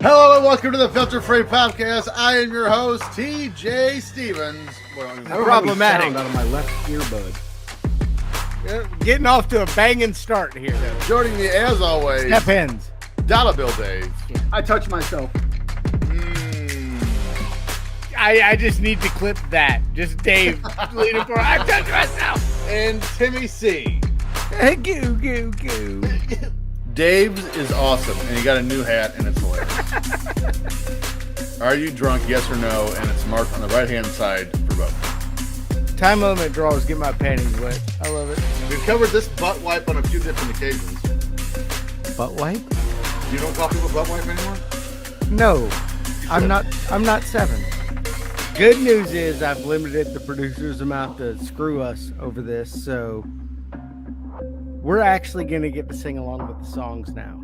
Hello and welcome to the Filter Free Podcast. I am your host, TJ Stevens. Problematic. Sound out of my left earbud. Getting off to a banging start here. Joining me as always, Step ends. Dollar Bill Dave. I touched myself. I just need to clip that. Just Dave leaning for I touched myself. And Timmy C. Goo, goo, goo. Dave's is awesome, and he got a new hat, and it's hilarious. Are you drunk? Yes or no? And it's marked on the right-hand side for both. Time limit draws get my panties wet. I love it. We've covered this butt wipe on a few different occasions. Butt wipe? You don't call people butt wipe anymore? No. I'm not 7. Good news is I've limited the producer's amount to screw us over this, so we're actually going to get to sing along with the songs now.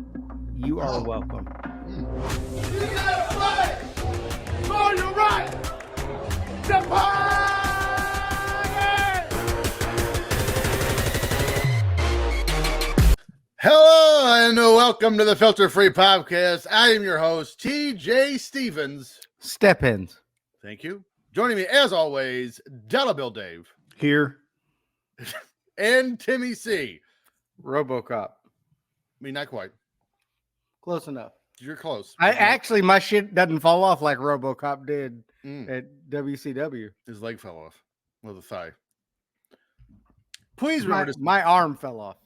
You are welcome. You gotta fight for your right to party! Hello and welcome to the Filter Free Podcast. I am your host, TJ Stevens. Step ins. Thank you. Joining me as always, Dollar Bill Dave. Here. And Timmy C. RoboCop. I mean, not quite. Close enough. You're close. My shit doesn't fall off like RoboCop did at WCW. His leg fell off. Well, the thigh. Please remember to... My arm fell off.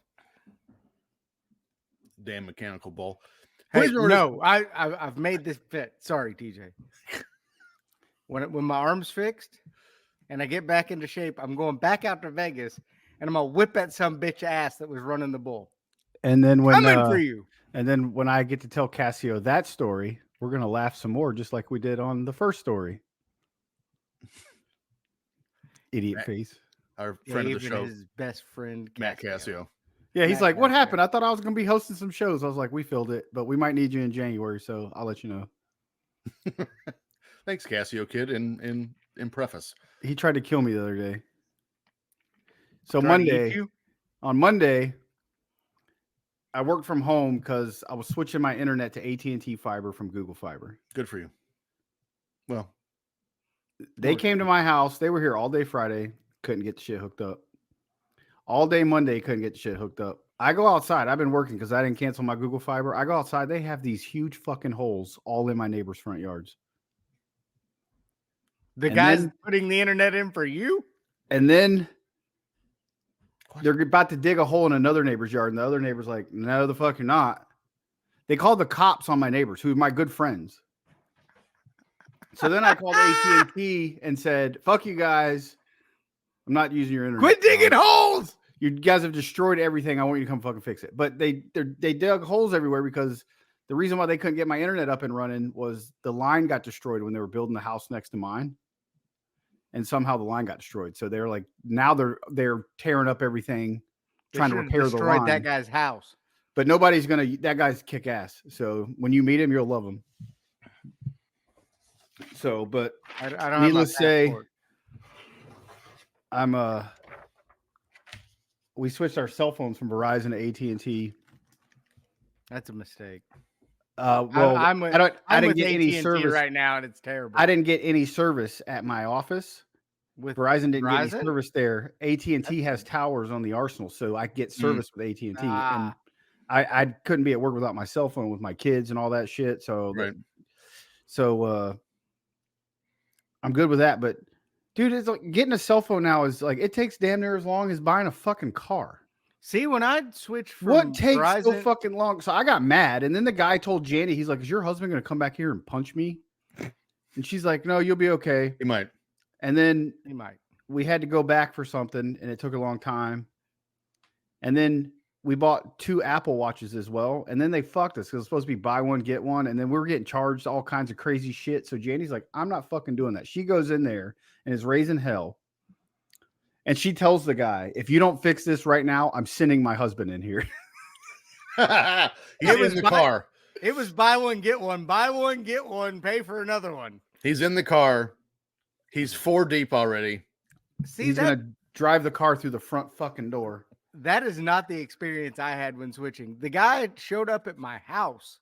Damn mechanical bull. Hey, Please no, I've made this fit. Sorry, TJ. When my arm's fixed and I get back into shape, I'm going back out to Vegas and I'm gonna whip at some bitch ass that was running the bull. And then when Coming for you. And then when I get to tell Cassio that story, we're gonna laugh some more, just like we did on the first story. Idiot face. Our friend Dave of the show, and his best friend Matt Cassio. Yeah, he's Matt like, "What Cassio. happened? I thought I was gonna be hosting some shows." I was like, "We filled it, but we might need you in January, so I'll let you know." Thanks, Cassio kid. In preface, He tried to kill me the other day. So Trying to eat you? on Monday, I worked from home because I was switching my internet to AT&T fiber from Google Fiber. good for you. Well, They came to my house. They were here all day Friday. Couldn't get the shit hooked up. All day Monday, couldn't get the shit hooked up. I go outside. I've been working because I didn't cancel my Google Fiber. I go outside. They have these huge fucking holes all in my neighbors' front yards. The And guy's then- putting the internet in for you? And then they're about to dig a hole in another neighbor's yard. And the other neighbor's like, "No, the fuck you're not." They called the cops on my neighbors, who are my good friends. So then I called AT&T and said, "Fuck you guys. I'm not using your internet. Quit digging holes! You guys have destroyed everything. I want you to come fucking fix it." But they dug holes everywhere because the reason why they couldn't get my internet up and running was the line got destroyed when they were building the house next to mine. And somehow the line got destroyed. So they're like, now they're tearing up everything, trying to repair the line. That guy's house. But that guy's kick ass. So when you meet him, you'll love him. So, but I don't have needless to say, passport. we switched our cell phones from Verizon to AT&T. That's a mistake. Well, I'm with I didn't with get any AT&T service right now, and it's terrible. I didn't get any service at my office. with Verizon didn't get any Verizon? service there. AT&T has towers on the Arsenal, so I get service with AT&T. Ah. And I couldn't be at work without my cell phone with my kids and all that shit. So, Right. I'm good with that. But dude, it's like getting a cell phone now is like it takes damn near as long as buying a fucking car. See, when I switched from What takes so Verizon, fucking long? So I got mad, and then the guy told Jandy, he's like, "Is your husband gonna come back here and punch me?" And she's like, "No, you'll be okay." he might. And then he might. we had to go back for something, and it took a long time. And then we bought 2 Apple Watches as well, and then they fucked us because it's supposed to be buy one get one, and then we were getting charged all kinds of crazy shit. So Jandy's like, "I'm not fucking doing that." She goes in there and is raising hell. And she tells the guy, "If you don't fix this right now, I'm sending my husband in here." He's in the car. It was buy one, get one, pay for another one. He's in the car. He's 4 deep already. See, He's gonna drive the car through the front fucking door. that is not the experience I had when switching. The guy showed up at my house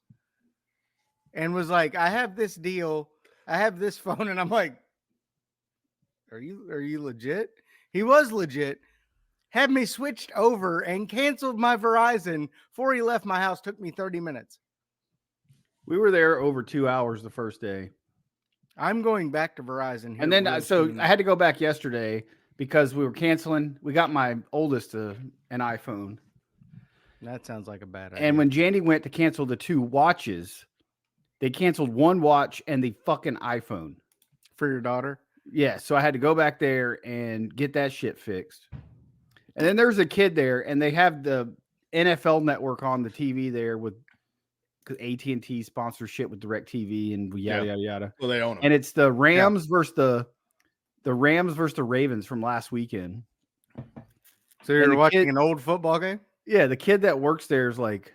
and was like, I have this deal. I have this phone. And I'm like, are you legit? He was legit. Had me switched over and canceled my Verizon before he left my house. Took me 30 minutes. We were there over 2 hours the first day. I'm going back to Verizon here. And then, real so soon. I had to go back yesterday because we were canceling. We got my oldest an iPhone. That sounds like a bad idea. And when Jandy went to cancel the 2 watches, they canceled 1 watch and the fucking iPhone. For your daughter? Yeah. So I had to go back there and get that shit fixed. And then there's a kid there, and they have the NFL network on the TV there with AT&T sponsorship with DirecTV and yada, yada, yada. Well, they own them. And it's the Rams versus the Rams versus the Ravens from last weekend. So you're watching an old football game? Yeah, the kid that works there is like,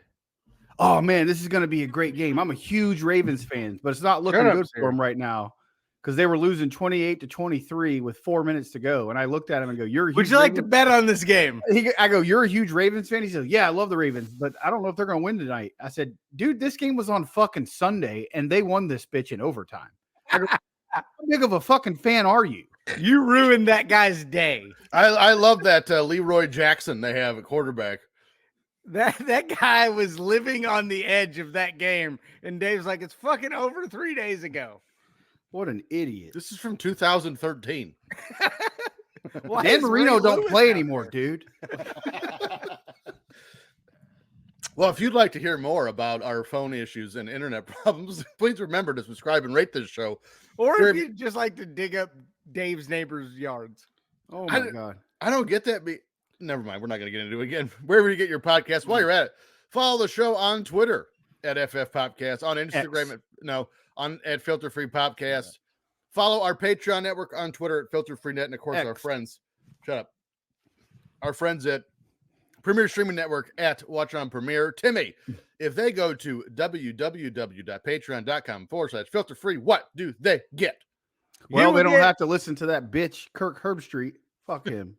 oh man, this is going to be a great game. I'm a huge Ravens fan, but it's not looking good for them right now because they were losing 28-23 with 4 minutes to go. And I looked at him and go, "You're a huge Would you like to bet on this game?" I go, "You're a huge Ravens fan?" He said, "Yeah, I love the Ravens, but I don't know if they're going to win tonight." I said, "Dude, this game was on fucking Sunday, and they won this bitch in overtime." I go, how big of a fucking fan are you? You ruined that guy's day. I love that Leroy Jackson they have at quarterback. That guy was living on the edge of that game, and Dave's like, "It's fucking over 3 days ago." What an idiot! This is from 2013. Dan Marino don't play anymore, dude. Well, if you'd like to hear more about our phone issues and internet problems, please remember to subscribe and rate this show. Or if you'd just like to dig up Dave's neighbors' yards. Oh my God. I don't get that. Never mind. We're not going to get into it again. Wherever you get your podcast, while you're at it, follow the show on Twitter at FF Popcast, on Instagram at Filter Free Popcast. Follow our Patreon network on Twitter at Filter Free Net, and of course our friends. Shut up. Our friends at Premier Streaming Network at Watch on Premiere. Timmy, if they go to www.patreon.com/filter free, what do they get? Well, they don't have to listen to that bitch Kirk Herbstreit. Fuck him.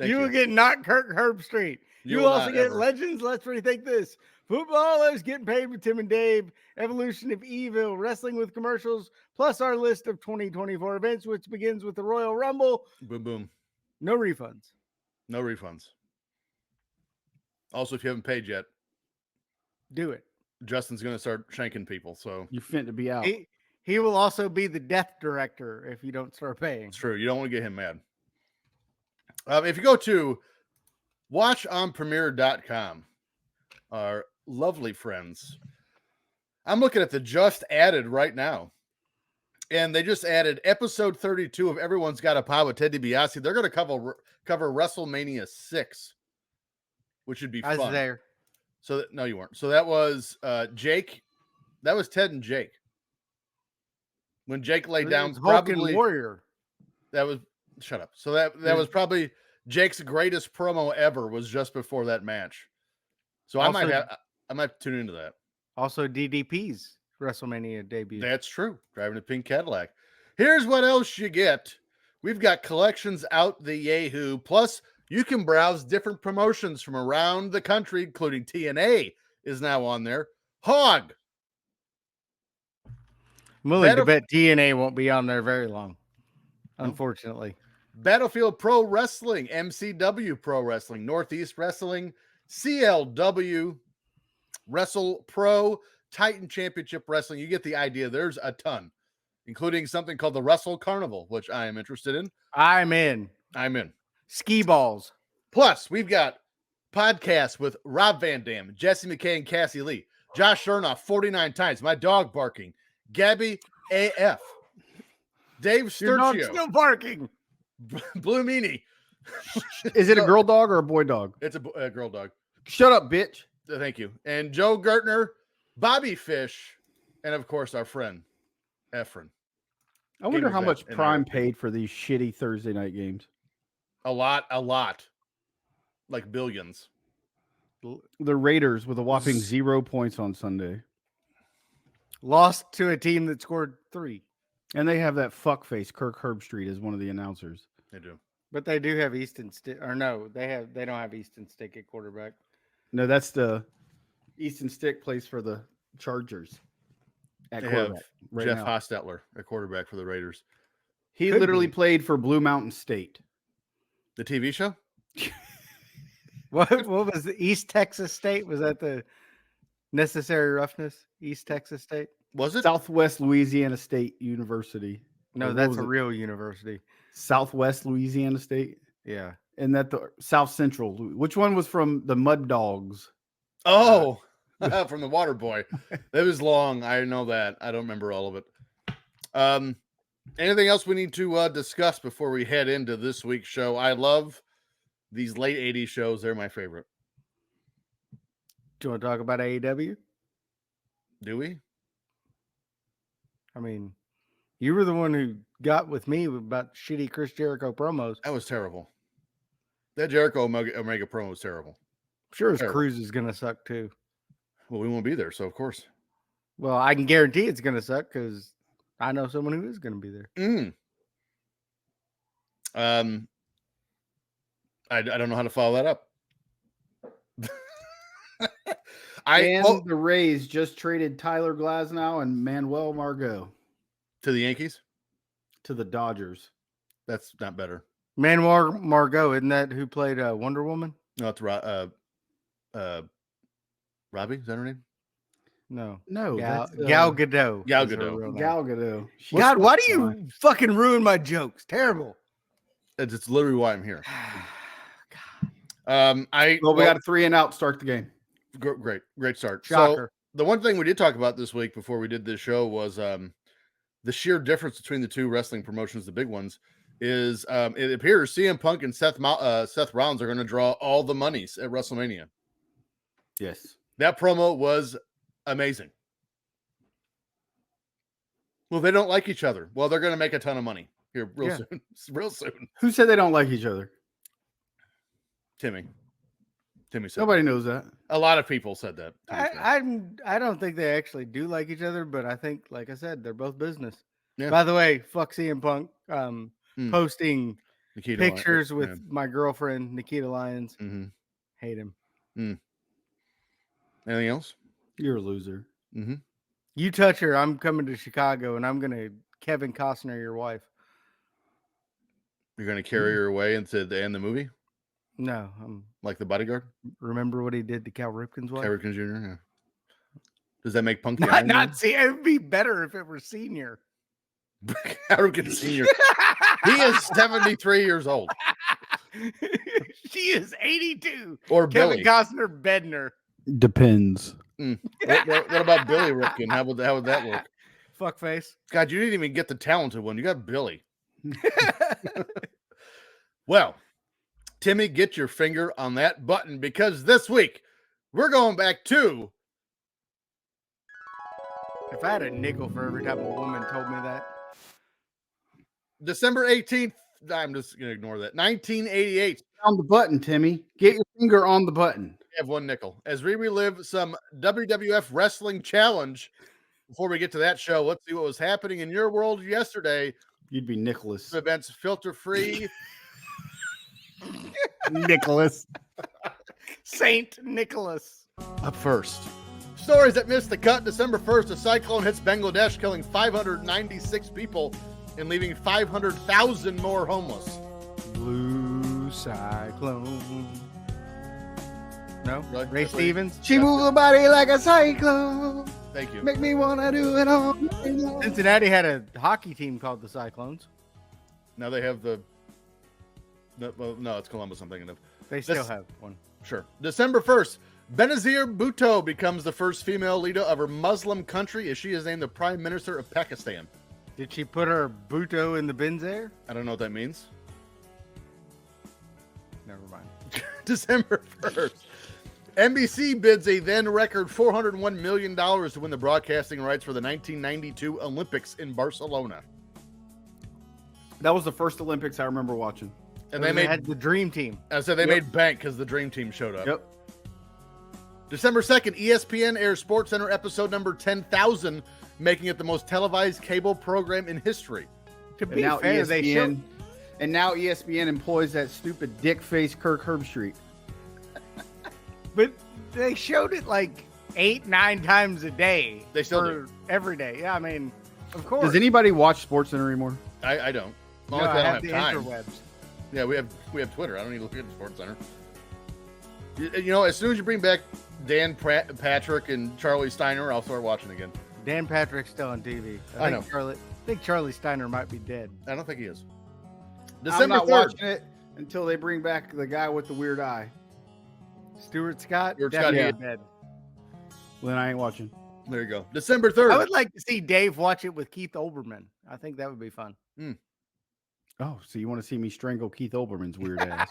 You will get not Kirk Herbstreit. You also get Legends. Let's rethink this. Footballers getting paid with Tim and Dave. Evolution of Evil. Wrestling with commercials. Plus our list of 2024 events, which begins with the Royal Rumble. Boom, boom. No refunds. No refunds. Also, if you haven't paid yet, do it. Justin's going to start shanking people. So you're fit to be out. He will also be the death director if you don't start paying. It's true. You don't want to get him mad. If you go to watchonpremiere.com, our lovely friends, I'm looking at the just added right now. And they just added episode 32 of Everyone's Got a Pod with Ted DiBiase. They're going to cover WrestleMania 6, which would be fun. I was there. So no, you weren't. So that was Jake. That was Ted and Jake. When Jake laid down, probably Warrior. That was shut up. So that was probably Jake's greatest promo ever. Was just before that match. So I might tune into that. Also, DDP's WrestleMania debut. That's true. Driving a pink Cadillac. Here's what else you get. We've got collections out the Yahoo. Plus, you can browse different promotions from around the country, including TNA is now on there. Hog. I'm willing to bet TNA won't be on there very long, unfortunately. Battlefield Pro Wrestling, MCW Pro Wrestling, Northeast Wrestling, CLW, Wrestle Pro, Titan Championship Wrestling. You get the idea. There's a ton, including something called the Wrestle Carnival, which I am interested in. I'm in. Ski balls. Plus, we've got podcasts with Rob Van Dam, Jesse McKay, and Cassie Lee. Josh Chernoff 49 times. My dog barking. Gabby AF. Dave Sturcio. Your dog's still barking. Blue Meanie. Is it a girl dog or a boy dog? It's a girl dog. Shut up, bitch. Thank you. And Joe Gertner, Bobby Fish, and of course our friend Efren. I wonder how much Prime paid for these shitty Thursday night games. A lot. Like billions. The Raiders with a whopping 0 points on Sunday. Lost to a team that scored 3. And they have that fuckface Kirk Herbstreit as one of the announcers. They do. But they do have Easton Stick. Or no, they don't have Easton Stick at quarterback. No, that's the Easton Stick plays for the Chargers at They have quarterback right Jeff now. Hostetler, a quarterback for the Raiders. He Could literally be. played for Blue Mountain State. The TV show? What was the East Texas State? Was that the Necessary Roughness? East Texas State? Was it? Southwest Louisiana State University. No, Or what that's was a it? real university. Southwest Louisiana State. Yeah. And that the South Central. Which one was from the Mud Dogs? Oh, from the Water Boy. It was long. I know that. I don't remember all of it. Anything else we need to discuss before we head into this week's show? I love these late 80s shows. They're my favorite. Do you want to talk about AEW? Do we? I mean, you were the one who got with me about shitty Chris Jericho promos. That was terrible. That Jericho Omega promo was terrible. I'm sure his Terrible. cruise is going to suck too. Well, we won't be there, so of course. Well, I can guarantee it's going to suck because I know someone who is going to be there. I don't know how to follow that up. The Rays just traded Tyler Glasnow and Manuel Margot to the Yankees. to the Dodgers. That's not better. Manuel Margot, isn't that who played Wonder Woman? No, it's Robbie. Is that her name? No. No, Gal Gadot. Gal is her Gadot. real name. Gal Gadot. She's God, why do fine. you fucking ruin my jokes? Terrible. It's literally why I'm here. Well, we got a 3 and out. Start the game. Great start. Shocker. So the one thing we did talk about this week before we did this show was the sheer difference between the two wrestling promotions. The big ones is it appears CM Punk and Seth Rollins are going to draw all the monies at WrestleMania. Yes. That promo was amazing. Well, they don't like each other. Well, they're going to make a ton of money here soon. Real soon. Who said they don't like each other? Timmy said Nobody knows that. a lot of people said that. I don't think they actually do like each other, but I think, like I said, they're both business. Yeah. By the way, fuck CM Punk posting Nikita pictures Lyons. with my girlfriend, Nikita Lyons. Mm-hmm. Hate him. Anything else? You're a loser. Mm-hmm. You touch her, I'm coming to Chicago, and I'm going to Kevin Costner your wife. You're going to carry her away into the end of the movie? No. Like the bodyguard? Remember what he did to Cal Ripken's wife? Cal Ripken Jr., yeah. Does that make Punk the Iron Man? Not see. It would be better if it were senior. Cal Ripken Sr. He is 73 years old. She is 82. Or Kevin Billy. Costner Bedner. Depends. What about Billy Ripken? How would that work? Fuck face. God, you didn't even get the talented one. You got Billy. Well, Timmy, get your finger on that button because this week we're going back to If I had a nickel for every time a woman told me that. December 18th. I'm just going to ignore that. 1988. On the button, Timmy. Get your finger on the button. We have one nickel. As we relive some WWF Wrestling Challenge. Before we get to that show, let's see what was happening in your world yesterday. You'd be Nicholas. Events filter-free. Nicholas. Saint Nicholas. Up first. Stories that missed the cut. December 1st, a cyclone hits Bangladesh, killing 596 people and leaving 500,000 more homeless. Blue cyclone. No? Really? Ray That's what you- Stevens? She moves her body like a cyclone. Thank you. Make me want to do it all night long. Cincinnati had a hockey team called the Cyclones. Now they have no, it's Columbus I'm thinking of. They still This- have one. Sure. December 1st, Benazir Bhutto becomes the first female leader of her Muslim country as she is named the Prime Minister of Pakistan. Did she put her Buto in the bins there? I don't know what that means. Never mind. December 1st, NBC bids a then record $401 million to win the broadcasting rights for the 1992 Olympics in Barcelona. That was the first Olympics I remember watching. And They they had the dream team. made bank because the Dream Team showed up. Yep. December 2nd, ESPN airs SportsCenter episode number 10,000, making it the most televised cable program in history. To And be now fair, they showed. ESPN employs that stupid dick face Kirk Herbstreit. But they showed it like 8-9 times a day. They still do. Every day. Yeah, I mean, of course. Does anybody watch SportsCenter anymore? I don't. No, Only 'cause I I have don't the have time. interwebs. Yeah, we have Twitter. I don't need to look at the SportsCenter. You know, as soon as you bring back Dan Patrick and Charlie Steiner, I'll start watching again. Dan Patrick's still on TV. I know. I think Charlie Steiner might be dead. I don't think he is. I'm December not 3rd. watching it until they bring back the guy with the weird eye. Stuart Scott? Stuart Scott, Definitely yeah. dead. Well, then I ain't watching. There you go. December 3rd. I would like to see Dave watch it with Keith Olbermann. I think that would be fun. Oh, so you want to see me strangle Keith Olbermann's weird ass?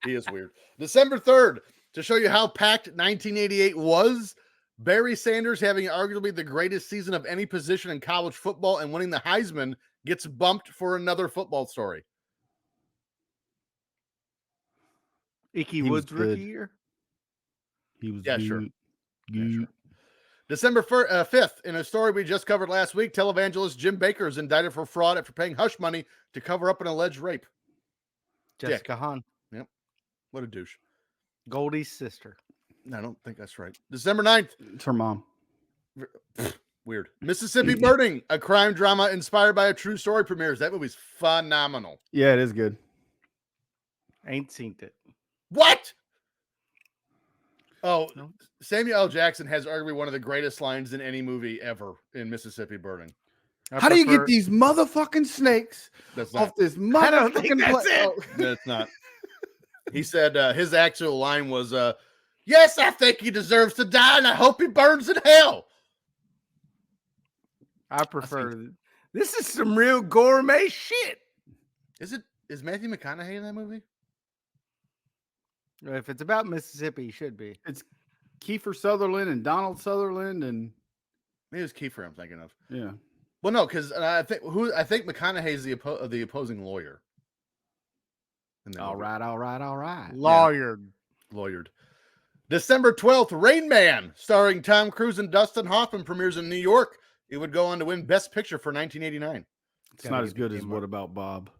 He is weird. December 3rd, to show you how packed 1988 was, Barry Sanders, having arguably the greatest season of any position in college football and winning the Heisman, gets bumped for another football story. Icky He was Woods rookie good. year? He was Yeah, sure. good. Yeah, sure. December 5th, in a story we just covered last week, televangelist Jim Baker is indicted for fraud after paying hush money to cover up an alleged rape. Jessica Hahn. What a douche. Goldie's sister. I don't think that's right. December 9th, It's her mom. weird. Mississippi Burning, a crime drama inspired by a true story premieres. That movie's phenomenal. Yeah, it is good. Ain't seen it. What? Oh, No. Samuel L. Jackson has arguably one of the greatest lines in any movie ever in Mississippi Burning. How do you get these motherfucking snakes That's off not. this I don't think motherfucking that's it. That's not. He said his actual line was, "Yes, I think he deserves to die, and I hope he burns in hell." I prefer. This is some real gourmet shit. Is Matthew McConaughey in that movie? If it's about Mississippi, he should be. It's Kiefer Sutherland and Donald Sutherland and Maybe it was Kiefer I'm thinking of. yeah. Well, no, because I think McConaughey is the opposing lawyer. in the All movie. right. Lawyered. December 12th, Rain Man, starring Tom Cruise and Dustin Hoffman, premieres in New York. It would go on to win Best Picture for 1989. It's not as good as What About Bob?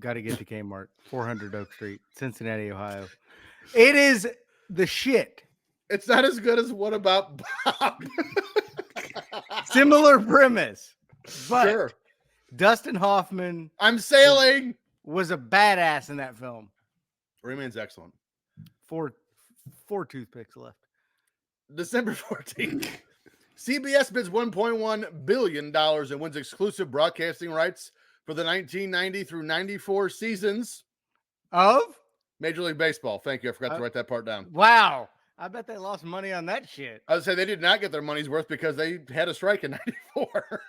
Got to get to Kmart, 400 Oak Street, Cincinnati, Ohio. It is the shit. It's not as good as What About Bob? Similar premise, but Sure. Dustin Hoffman I'm sailing. was a badass in that film. Rain Man's excellent. Four toothpicks left. December 14th. CBS bids $1.1 billion and wins exclusive broadcasting rights for the 1990 through 94 seasons Of? Major League Baseball. Thank you. I forgot to write that part down. Wow. I bet they lost money on that shit. I would say they did not get their money's worth because they had a strike in 94.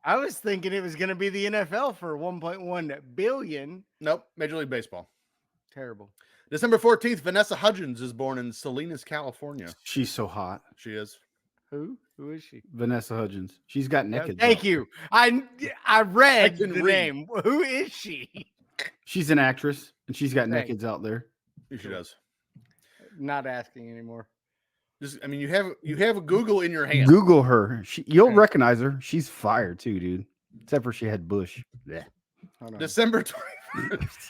I was thinking it was going to be the NFL for 1.1 billion. Nope. Major League Baseball. Terrible. December 14th, Vanessa Hudgens is born in Salinas, California. She's so hot. She is. Who? Who is she? Vanessa Hudgens. She's got naked. Thank you. I read can the read. name. Who is she? She's an actress, and she's got Thanks. nakeds out there. She does. Not asking anymore. Just, I mean, you have a Google in your hand. Google her. You'll Okay. recognize her. She's fire too, dude. Except for she had bush. Yeah. Hold on. December 21st.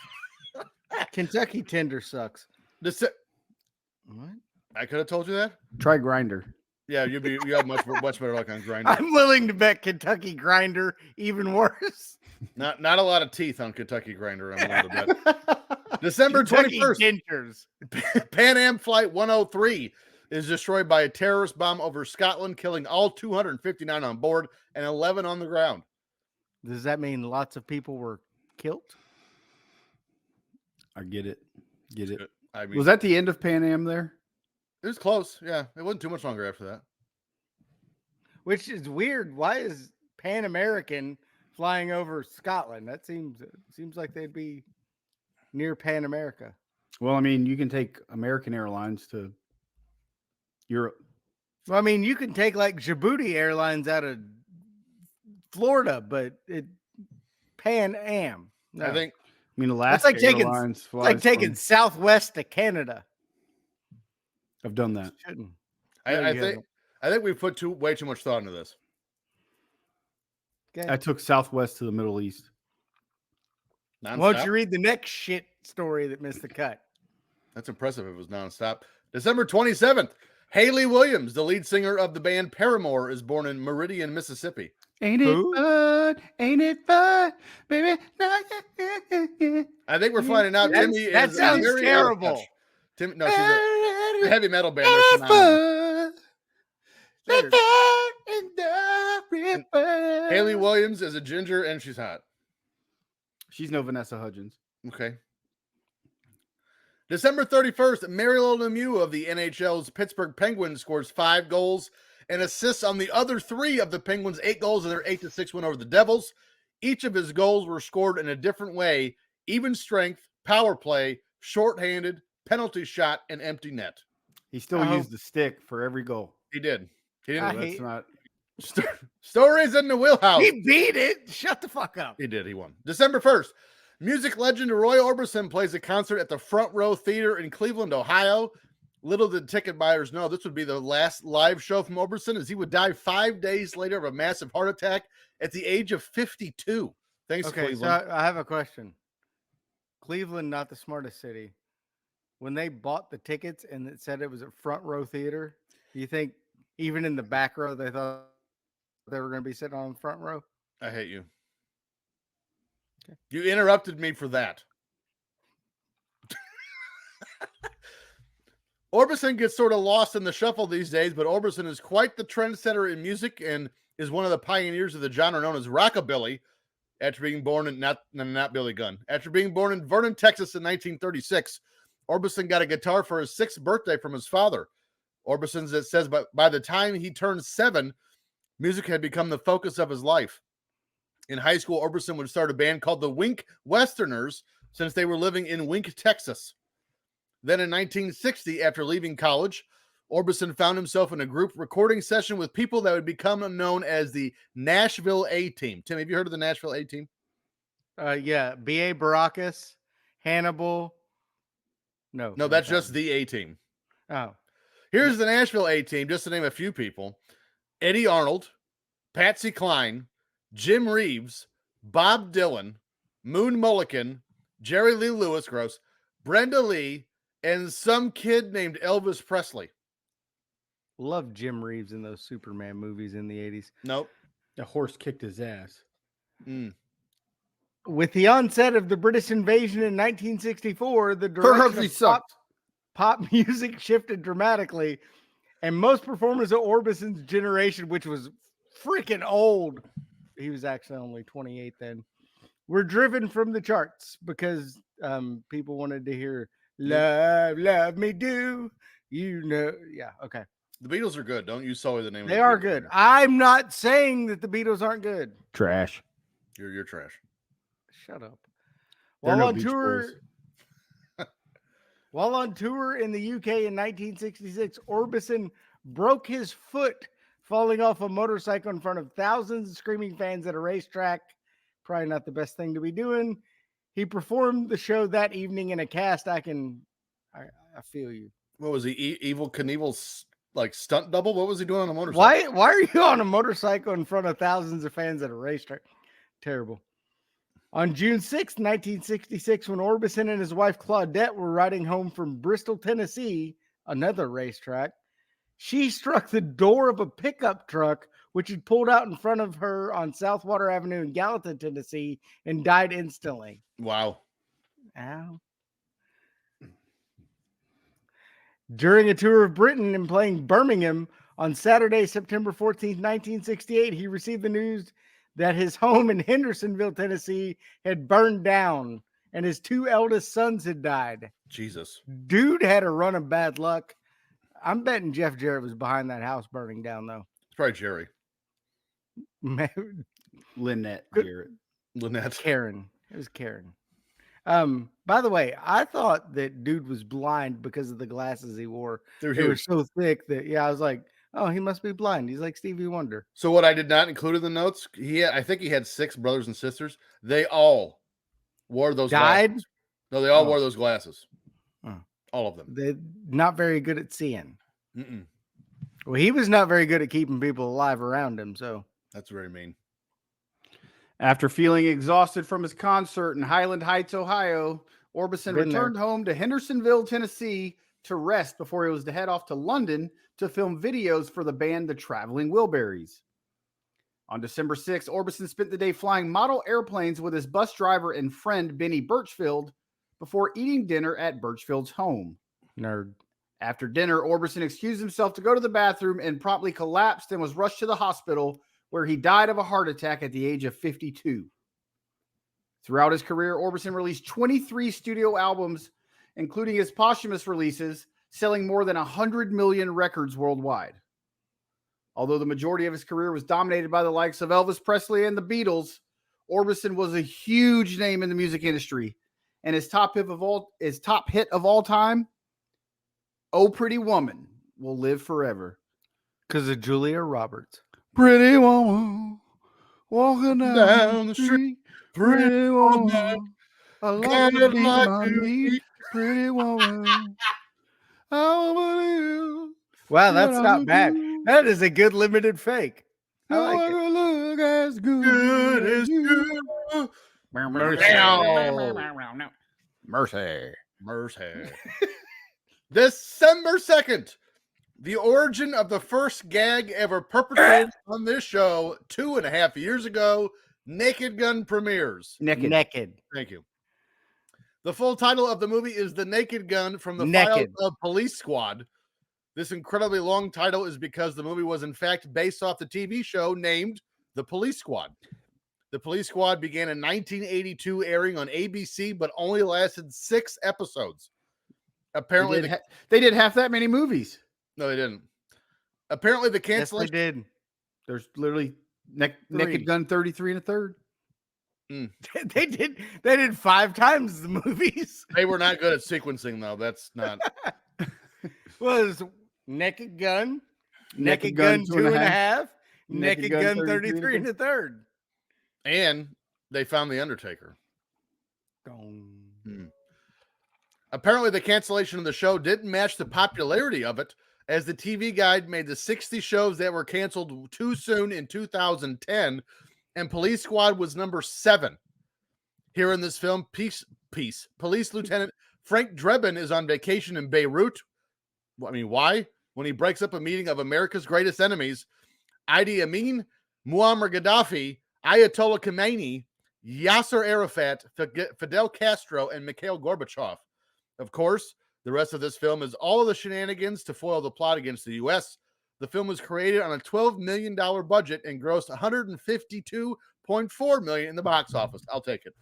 Kentucky Tender sucks. What? What? I could have told you that. Try Grinder. Yeah, you have much better luck on Grindr. I'm willing to bet Kentucky Grinder even worse. Not a lot of teeth on Kentucky Grinder. I'm willing to bet. December Kentucky 21st, Tenders. Pan Am Flight 103 is destroyed by a terrorist bomb over Scotland, killing all 259 on board and 11 on the ground. Does that mean lots of people were killed? I get it. Get it. I mean, Was that the end of Pan Am there? it was close. Yeah, it wasn't too much longer after that. Which is weird. Why is Pan American flying over Scotland? That seems like they'd be near Pan America. Well, I mean, you can take American Airlines to Europe. Well, I mean, you can take like Djibouti Airlines out of Florida, but Pan Am. No. I think I mean, Alaska like taking- Airlines it's flies like taking from- Southwest to Canada. I've done that. Shouldn't. I you think we've put way too much thought into this. Okay. I took Southwest to the Middle East. Why don't Nonstop? you read the next shit story that missed the cut? That's impressive. It was nonstop. December 27th, Haley Williams, the lead singer of the band Paramore, is born in Meridian, Mississippi. Ain't it Who? fun? Ain't it fun, baby? I think we're finding out That- Timmy that is sounds very out of terrible. touch. No, she's a heavy metal band. They're phenomenal. Haley Williams is a ginger and she's hot. She's no Vanessa Hudgens. Okay. December 31st, Mario Lemieux of the NHL's Pittsburgh Penguins scores 5 goals and assists on the other 3 of the Penguins' 8 goals in their 8-6 win over the Devils. Each of his goals were scored in a different way: even strength, power play, shorthanded, penalty shot, and empty net. He still used the stick for every goal. He did. He didn't. I That's hate- not. Stories in the wheelhouse. He beat it. Shut the fuck up. He did. He won. December 1st, music legend Roy Orbison plays a concert at the Front Row Theater in Cleveland, Ohio. Little did ticket buyers know this would be the last live show from Orbison, as he would die 5 days later of a massive heart attack at the age of 52. Thanks, Okay, Cleveland. so I have a question. Cleveland, not the smartest city. When they bought the tickets and it said it was a front row theater, do you think even in the back row they thought they were going to be sitting on the front row? I hate you. Okay. You interrupted me for that. Orbison gets sort of lost in the shuffle these days, but Orbison is quite the trendsetter in music and is one of the pioneers of the genre known as rockabilly. After being born in not Billy Gunn. After being born in Vernon, Texas in 1936, Orbison got a guitar for his 6th birthday from his father. Orbison says by the time he turned 7, music had become the focus of his life. In high school, Orbison would start a band called the Wink Westerners since they were living in Wink, Texas. Then in 1960, after leaving college, Orbison found himself in a group recording session with people that would become known as the Nashville A-Team. Tim, have you heard of the Nashville A-Team? Yeah, B.A. Baracus, Hannibal. No, that's just the A-Team. Oh, Here's the Nashville A-Team, just to name a few people: Eddie Arnold, Patsy Cline, Jim Reeves, Bob Dylan, Moon Mullican, Jerry Lee Lewis, gross, Brenda Lee, and some kid named Elvis Presley. love Jim Reeves in those Superman movies in the 80s. Nope. The horse kicked his ass. With the onset of the British invasion in 1964, the direction of pop music shifted dramatically, and most performers of Orbison's generation, which was freaking old, he was actually only 28 then, were driven from the charts because people wanted to hear "Love, Love Me Do," you know. Yeah, okay. The Beatles are good. Don't use solely the name. They of the are Beatles. good. I'm not saying that the Beatles aren't good. Trash. You're trash. Shut up. They're While no on Beach tour, Boys. while on tour in the UK in 1966, Orbison broke his foot falling off a motorcycle in front of thousands of screaming fans at a racetrack. Probably not the best thing to be doing. He performed the show that evening in a cast. I feel you. What was he? Evil Knievel's like stunt double? What was he doing on a motorcycle? Why are you on a motorcycle in front of thousands of fans at a racetrack? Terrible. On June 6, 1966, when Orbison and his wife Claudette were riding home from Bristol, Tennessee, another racetrack, she struck the door of a pickup truck which had pulled out in front of her on Southwater Avenue in Gallatin, Tennessee, and died instantly. Wow. Ow. During a tour of Britain and playing Birmingham on Saturday, September 14th, 1968, he received the news that his home in Hendersonville, Tennessee had burned down and his 2 eldest sons had died. Jesus. Dude had a run of bad luck. I'm betting Jeff Jarrett was behind that house burning down, though. It's probably Jerry. Lynette Good. Garrett. Lynette. Karen. It was Karen. By the way, I thought that dude was blind because of the glasses he wore. They're They were huge. so thick that, I was like, oh, he must be blind. He's like Stevie Wonder. So what I did not include in the notes, I think he had 6 brothers and sisters. They all wore those Died? glasses. No, they all Oh. wore those glasses. Oh. All of them. They're not very good at seeing. Mm-mm. Well, he was not very good at keeping people alive around him. So That's very mean. After feeling exhausted from his concert in Highland Heights, Ohio, Orbison Been there. returned home to Hendersonville, Tennessee to rest before he was to head off to London to film videos for the band The Traveling Wilburys. On December 6th, Orbison spent the day flying model airplanes with his bus driver and friend Benny Birchfield before eating dinner at Birchfield's home. Nerd. After dinner, Orbison excused himself to go to the bathroom and promptly collapsed and was rushed to the hospital, where he died of a heart attack at the age of 52. Throughout his career, Orbison released 23 studio albums, including his posthumous releases, selling more than 100 million records worldwide. Although the majority of his career was dominated by the likes of Elvis Presley and the Beatles, Orbison was a huge name in the music industry, and his top hit of all time, "Oh Pretty Woman," will live forever. Because of Julia Roberts. Pretty woman, walking down the street. Pretty woman, I like to beat my meat. Pretty woman, I believe. Wow, that's not bad. That is a good limited fake. I like it. Look as good as you. Mercy. December 2nd, the origin of the first gag ever perpetrated on this show 2.5 years ago, Naked Gun premieres. Naked. Thank you. The full title of the movie is The Naked Gun from the Naked. Files of Police Squad. This incredibly long title is because the movie was in fact based off the TV show named The Police Squad. The Police Squad began in 1982, airing on ABC, but only lasted 6 episodes. Apparently, they did half that many movies. No, they didn't. Apparently, the cancellation. Yes, they did. There's literally Naked Gun 33 and a third. They did 5 times the movies. They were not good at sequencing, though. That's not. Was Naked Gun, Naked Gun Gun 2.5, Naked Gun 33 and a third. And they found The Undertaker. Gone. Apparently, the cancellation of the show didn't match the popularity of it, as the TV Guide made the 60 shows that were canceled too soon in 2010, and Police Squad was number 7. Here in this film, Police Lieutenant Frank Drebin is on vacation in Beirut. I mean, why? When he breaks up a meeting of America's greatest enemies, Idi Amin, Muammar Gaddafi, Ayatollah Khomeini, Yasser Arafat, Fidel Castro, and Mikhail Gorbachev. Of course, the rest of this film is all of the shenanigans to foil the plot against the U.S. The film was created on a $12 million budget and grossed $152.4 million in the box office. I'll take it.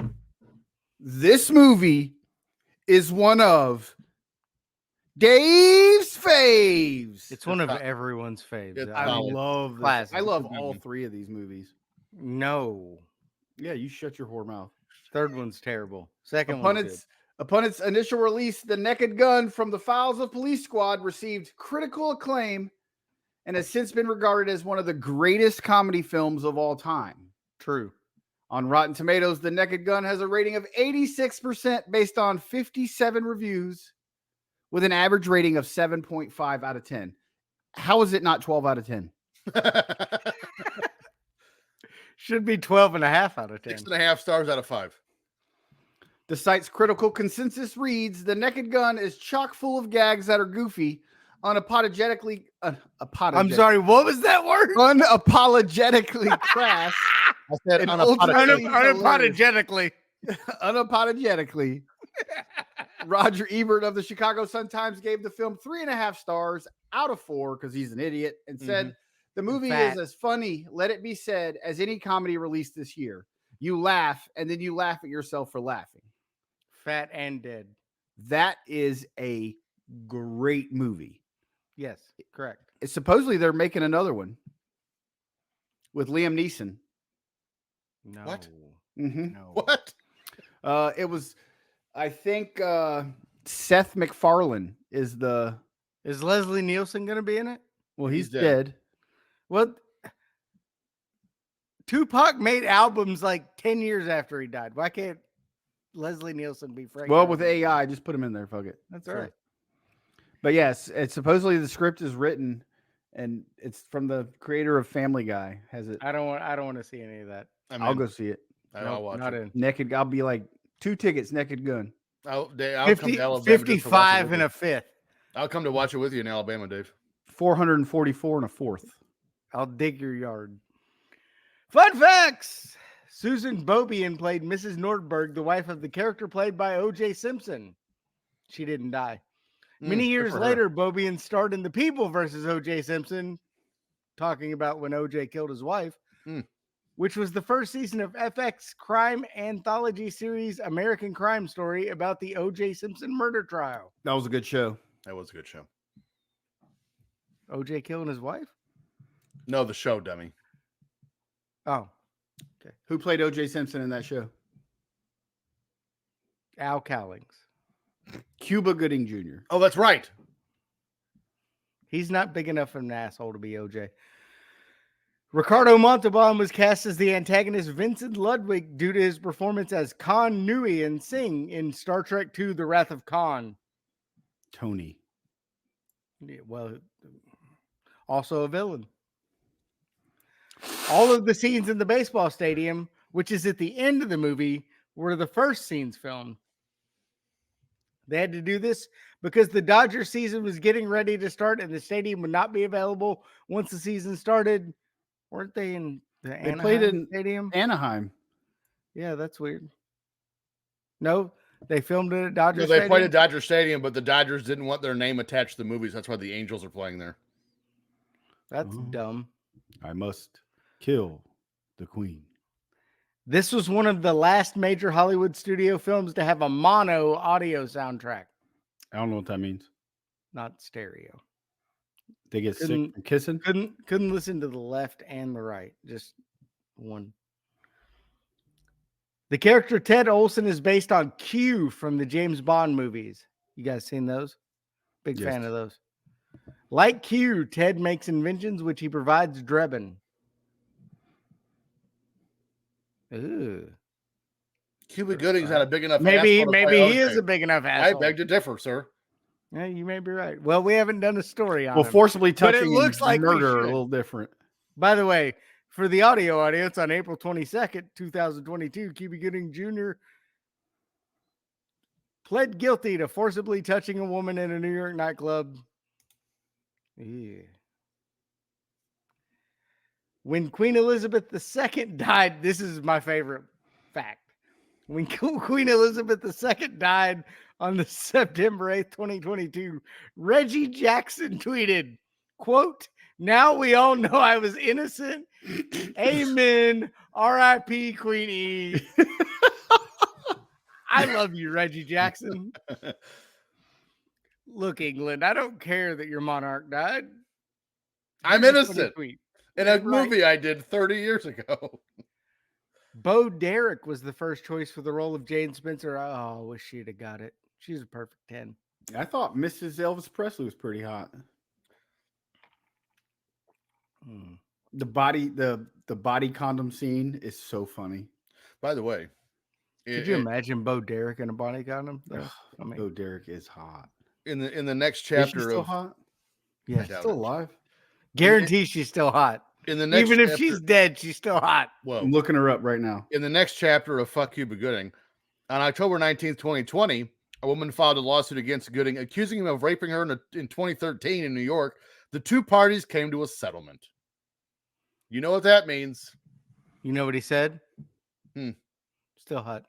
This movie is one of Dave's faves. It's one of everyone's faves. It's I love classic. I love all 3 of these movies. No. Yeah, you shut your whore mouth. Third one's terrible. Second one's good. Upon its initial release, The Naked Gun from the Files of Police Squad received critical acclaim and has since been regarded as one of the greatest comedy films of all time. True. On Rotten Tomatoes, The Naked Gun has a rating of 86% based on 57 reviews with an average rating of 7.5 out of 10. How is it not 12 out of 10? Should be 12.5 out of 10. 6.5 stars out of 5. The site's critical consensus reads, The Naked Gun is chock full of gags that are goofy, unapologetically... I'm sorry, what was that word? Unapologetically crass. I said unapologetically. Unapologetically. Roger Ebert of the Chicago Sun-Times gave the film 3.5 stars out of 4 because he's an idiot and said, the movie is as funny, let it be said, as any comedy released this year. You laugh, and then you laugh at yourself for laughing. Fat and dead. That is a great movie. Yes, correct. Supposedly they're making another one with Liam Neeson. No. What? Mm-hmm. No. What? It was, I think, Seth MacFarlane is the... Is Leslie Nielsen going to be in it? Well, he's dead. dead. What? Tupac made albums like 10 years after he died. Why can't Leslie Nielsen be Frank? Well, with AI, just put him in there. Fuck it. That's right. But yes, it's supposedly the script is written, and it's from the creator of Family Guy. Has it? I don't want to see any of that. I'll go see it. I'll watch not it. in. Naked. I'll be like 2 tickets. Naked Gun. I'll come to Alabama just to watch 55 the and movie. a fifth. I'll come to watch it with you in Alabama, Dave. 444 and a fourth. I'll dig your yard. Fun facts. Susan Bobian played Mrs. Nordberg, the wife of the character played by O.J. Simpson. She didn't die. Many years later, Bobian starred in The People versus O.J. Simpson, talking about when O.J. killed his wife, which was the first season of FX crime anthology series American Crime Story about the O.J. Simpson murder trial. That was a good show. That was a good show. O.J. killing his wife? No, the show, dummy. Oh. Okay. Who played O.J. Simpson in that show? Al Cowlings. Cuba Gooding Jr. Oh, that's right. He's not big enough of an asshole to be O.J. Ricardo Montalban was cast as the antagonist Vincent Ludwig due to his performance as Khan Nui and Singh in Star Trek II, The Wrath of Khan. Tony. Yeah, well, also a villain. All of the scenes in the baseball stadium, which is at the end of the movie, were the first scenes filmed. They had to do this because the Dodger season was getting ready to start and the stadium would not be available once the season started. Weren't they in the Anaheim played in stadium? Anaheim. Yeah, that's weird. No, they filmed it at Dodger No, Stadium. they played at Dodger Stadium, but the Dodgers didn't want their name attached to the movies. That's why the Angels are playing there. That's dumb. I must kill the queen. This was one of the last major Hollywood studio films to have a mono audio soundtrack. I don't know what that means. Not stereo. They get sick from kissing? Couldn't listen to the left and the right. Just one. The character Ted Olson is based on Q from the James Bond movies. You guys seen those? Big fan of those. Like Q, Ted makes inventions which he provides Drebin. Ooh. Cuba Gooding's not a big enough maybe asshole to play he OJ. is a big enough asshole. I beg to differ, sir. Yeah, you may be right. Well, we haven't done a story on Well, him. forcibly But it touching looks and like we murder are a should. little different. By the way, for the audio audience, on April 22nd, 2022, Cuba Gooding Jr. pled guilty to forcibly touching a woman in a New York nightclub. Yeah. When Queen Elizabeth II died, this is my favorite fact. When Queen Elizabeth II died on the September 8th, 2022, Reggie Jackson tweeted, quote, "Now we all know I was innocent. Amen. R.I.P. Queen E." I love you, Reggie Jackson. Look, England, I don't care that your monarch died. I'm innocent. In a movie I did 30 years ago. Bo Derek was the first choice for the role of Jane Spencer. Oh, I wish she'd have got it. She's a perfect 10. I thought Mrs. Elvis Presley was pretty hot. The body condom scene is so funny. By the way, could you imagine Bo Derek in a body condom? I mean, Bo Derek is hot. In the next chapter is she still hot? Yeah, she's still alive. Guarantee she's still hot. In the next even if chapter, she's dead, she's still hot. Whoa. I'm looking her up right now. In the next chapter of Fuck Cuba Gooding, on October 19th, 2020, a woman filed a lawsuit against Gooding, accusing him of raping her in 2013 in New York. The two parties came to a settlement. You know what that means? You know what he said? Still hot.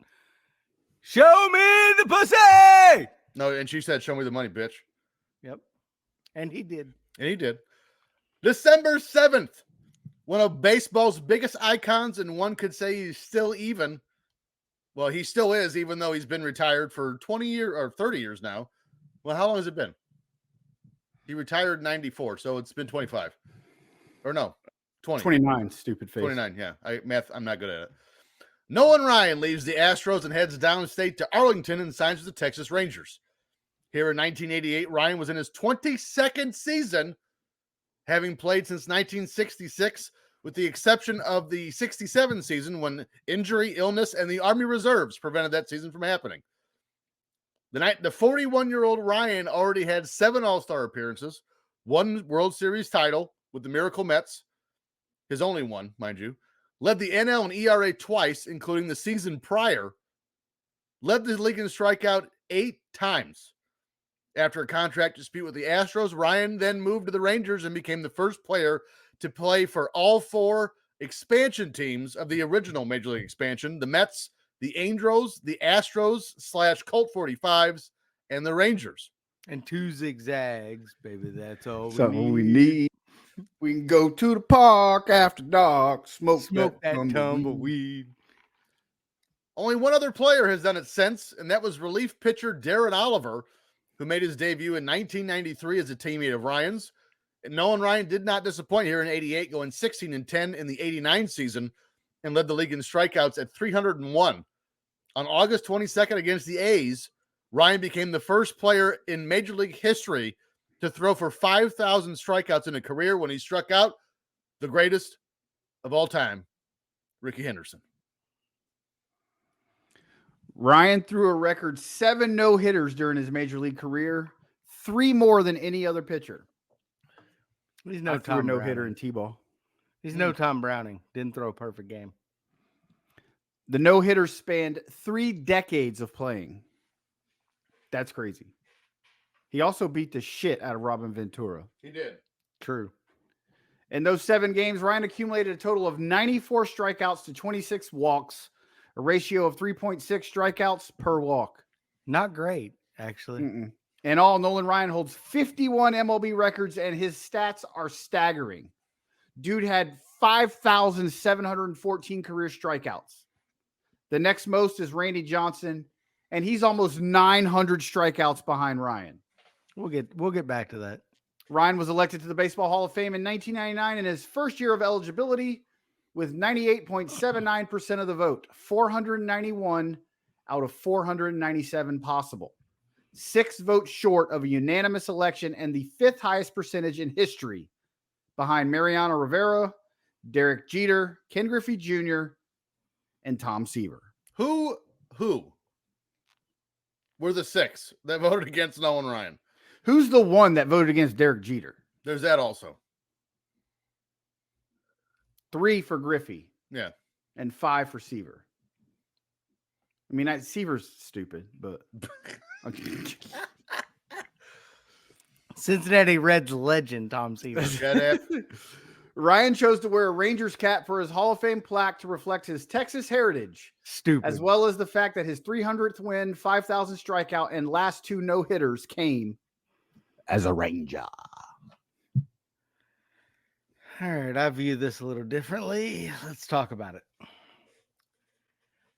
Show me the pussy! No, and she said, "Show me the money, bitch." Yep. And he did. And he did. December 7th, one of baseball's biggest icons, and one could say he's still even. Well, he still is, even though he's been retired for 20 years or 30 years now. Well, how long has it been? He retired in 94, so it's been 25. Or no, 20. 29, stupid face. 29, yeah. I'm not good at it. Nolan Ryan leaves the Astros and heads downstate to Arlington and signs with the Texas Rangers. Here in 1988, Ryan was in his 22nd season, having played since 1966, with the exception of the 67 season when injury, illness, and the Army Reserves prevented that season from happening. The 41-year-old Ryan already had 7 All-Star appearances, 1 World Series title with the Miracle Mets, his only one, mind you, led the NL and ERA twice, including the season prior, led the league in strikeout 8 times. After a contract dispute with the Astros, Ryan then moved to the Rangers and became the first player to play for all 4 expansion teams of the original Major League expansion: the Mets, the Angels, the Astros / Colt 45s, and the Rangers. And 2 zigzags, baby. That's all We need. We can go to the park after dark, smoke that tumbleweed. Only one other player has done it since, and that was relief pitcher Darren Oliver, who made his debut in 1993 as a teammate of Ryan's. And Nolan Ryan did not disappoint here in 88, going 16-10 in the 89 season and led the league in strikeouts at 301. On August 22nd against the A's, Ryan became the first player in Major League history to throw for 5,000 strikeouts in a career when he struck out the greatest of all time, Rickey Henderson. Ryan threw a record 7 no-hitters during his Major League career, 3 more than any other pitcher. He's no Tom no-hitter in T-ball. He's no Tom Browning. Didn't throw a perfect game. The no-hitter spanned 3 decades of playing. That's crazy. He also beat the shit out of Robin Ventura. He did. True. In those 7 games, Ryan accumulated a total of 94 strikeouts to 26 walks, a ratio of 3.6 strikeouts per walk. Not great, actually. In all, Nolan Ryan holds 51 MLB records, and his stats are staggering. Dude had 5,714 career strikeouts. The next most is Randy Johnson, and he's almost 900 strikeouts behind Ryan. We'll get back to that. Ryan was elected to the Baseball Hall of Fame in 1999 in his first year of eligibility with 98.79% of the vote, 491 out of 497 possible. 6 votes short of a unanimous election and the 5th highest percentage in history, behind Mariano Rivera, Derek Jeter, Ken Griffey Jr., and Tom Seaver. Who were the 6 that voted against Nolan Ryan? Who's the one that voted against Derek Jeter? There's that also. 3 for Griffey. Yeah. And 5 for Seaver. I mean, Seaver's stupid, but... Cincinnati Reds legend, Tom Seaver. Ryan chose to wear a Rangers cap for his Hall of Fame plaque to reflect his Texas heritage. Stupid. As well as the fact that his 300th win, 5,000 strikeout, and last 2 no-hitters came as a Ranger. All right, I view this a little differently. Let's talk about it.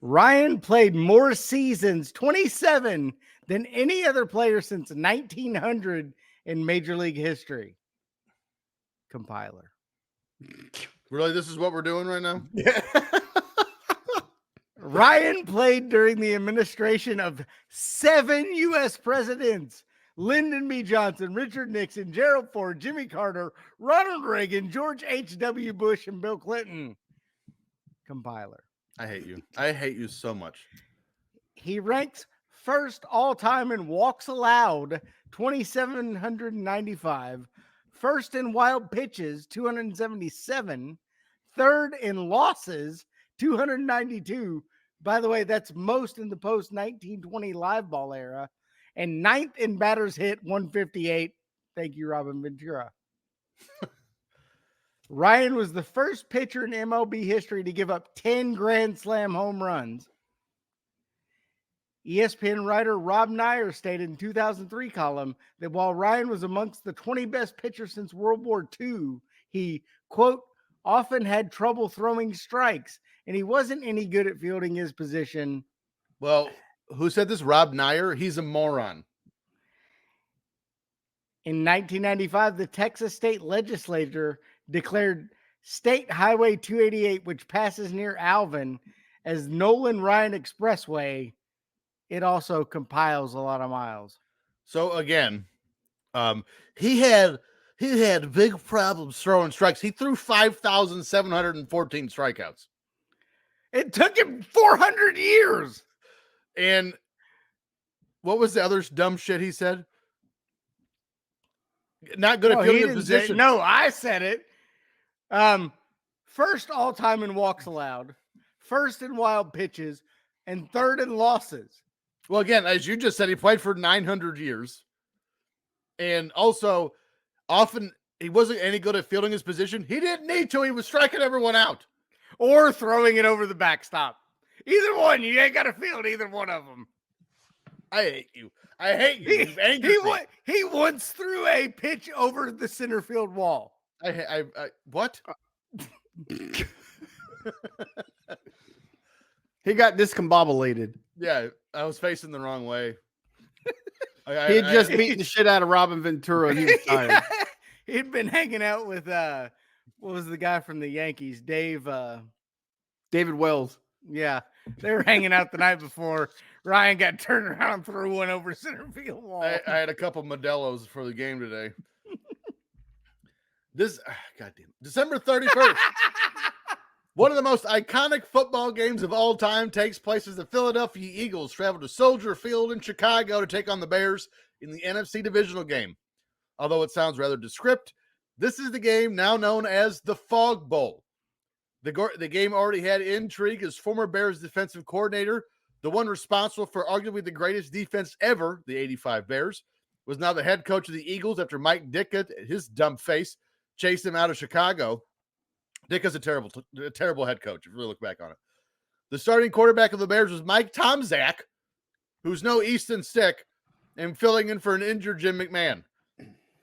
Ryan played more seasons, 27, than any other player since 1900 in Major League history. Compiler. Really, this is what we're doing right now? Yeah. Ryan played during the administration of 7 U.S. presidents: Lyndon B. Johnson, Richard Nixon, Gerald Ford, Jimmy Carter, Ronald Reagan, George H.W. Bush, and Bill Clinton. Compiler. I hate you. I hate you so much. He ranks first all-time in walks allowed, 2,795. First in wild pitches, 277. Third in losses, 292. By the way, that's most in the post-1920 live ball era. And 9th in batters hit, 158. Thank you, Robin Ventura. Ryan was the first pitcher in MLB history to give up 10 Grand Slam home runs. ESPN writer Rob Nyer stated in 2003 column that while Ryan was amongst the 20 best pitchers since World War II, he, quote, often had trouble throwing strikes, and he wasn't any good at fielding his position. Well, who said this? Rob Nyer? He's a moron. In 1995, the Texas state legislature declared State Highway 288, which passes near Alvin, as Nolan Ryan Expressway. It also compiles a lot of miles. So again, he had big problems throwing strikes. He threw 5,714 strikeouts. It took him 400 years. And what was the other dumb shit he said? Not good at fielding position. No, I said it. First all time in walks allowed, first in wild pitches, and third in losses. Well, again, as you just said, he played for 900 years. And also, often he wasn't any good at fielding his position. He didn't need to. He was striking everyone out. Or throwing it over the backstop. Either one. You ain't got to field either one of them. I hate you. I hate you. He once threw a pitch over the center field wall. What? He got discombobulated. Yeah, I was facing the wrong way. He had just beaten the shit out of Robin Ventura. And he was tired. He'd been hanging out with what was the guy from the Yankees? David Wells. Yeah, they were hanging out the night before. Ryan got turned around and threw one over center field wall. I had a couple Modelo's for the game today. Goddamn, December 31st. One of the most iconic football games of all time takes place as the Philadelphia Eagles travel to Soldier Field in Chicago to take on the Bears in the NFC divisional game. Although it sounds rather descriptive, this is the game now known as the Fog Bowl. The game already had intrigue as former Bears defensive coordinator, the one responsible for arguably the greatest defense ever, the 85 Bears, was now the head coach of the Eagles after Mike Ditka, his dumb face, chased him out of Chicago. Ditka's a terrible head coach, if you really look back on it. The starting quarterback of the Bears was Mike Tomczak, who's no Easton Stick, and filling in for an injured Jim McMahon.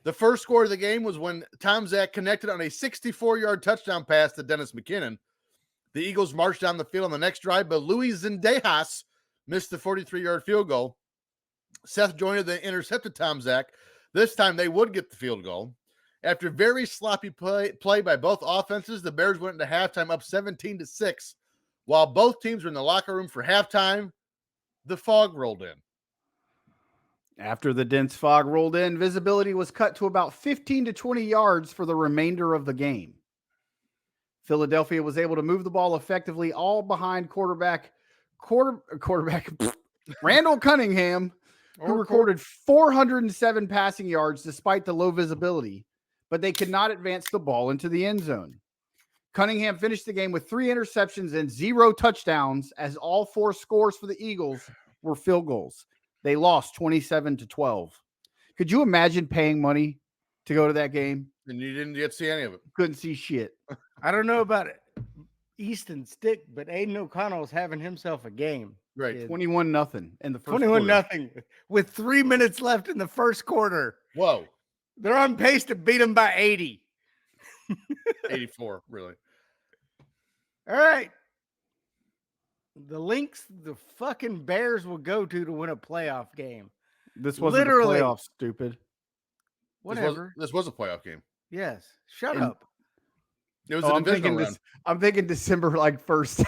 The first score of the game was when Tomczak connected on a 64-yard touchdown pass to Dennis McKinnon. The Eagles marched down the field on the next drive, but Luis Zendejas missed the 43-yard field goal. Seth Joyner then intercepted Tomczak. This time they would get the field goal. After very sloppy play by both offenses, the Bears went into halftime up 17-6. While both teams were in the locker room for halftime, the fog rolled in. After the dense fog rolled in, visibility was cut to about 15 to 20 yards for the remainder of the game. Philadelphia was able to move the ball effectively, all behind quarterback Randall Cunningham, who recorded 407 passing yards despite the low visibility, but they could not advance the ball into the end zone. Cunningham finished the game with 3 interceptions and 0 touchdowns, as all 4 scores for the Eagles were field goals. They lost 27-12. Could you imagine paying money to go to that game? And you didn't get to see any of it. Couldn't see shit. I don't know about it. Easton Stick, but Aiden O'Connell's having himself a game. Right. 21-0 in the first 21-0 with 3 minutes left in the first quarter. Whoa. They're on pace to beat them by 80. 84, really. All right. The links the fucking Bears will go to win a playoff game. This wasn't Literally. the playoff, stupid. Whatever. This was a playoff game. Yes. Shut up. It was a divisional round. I'm thinking December 1st.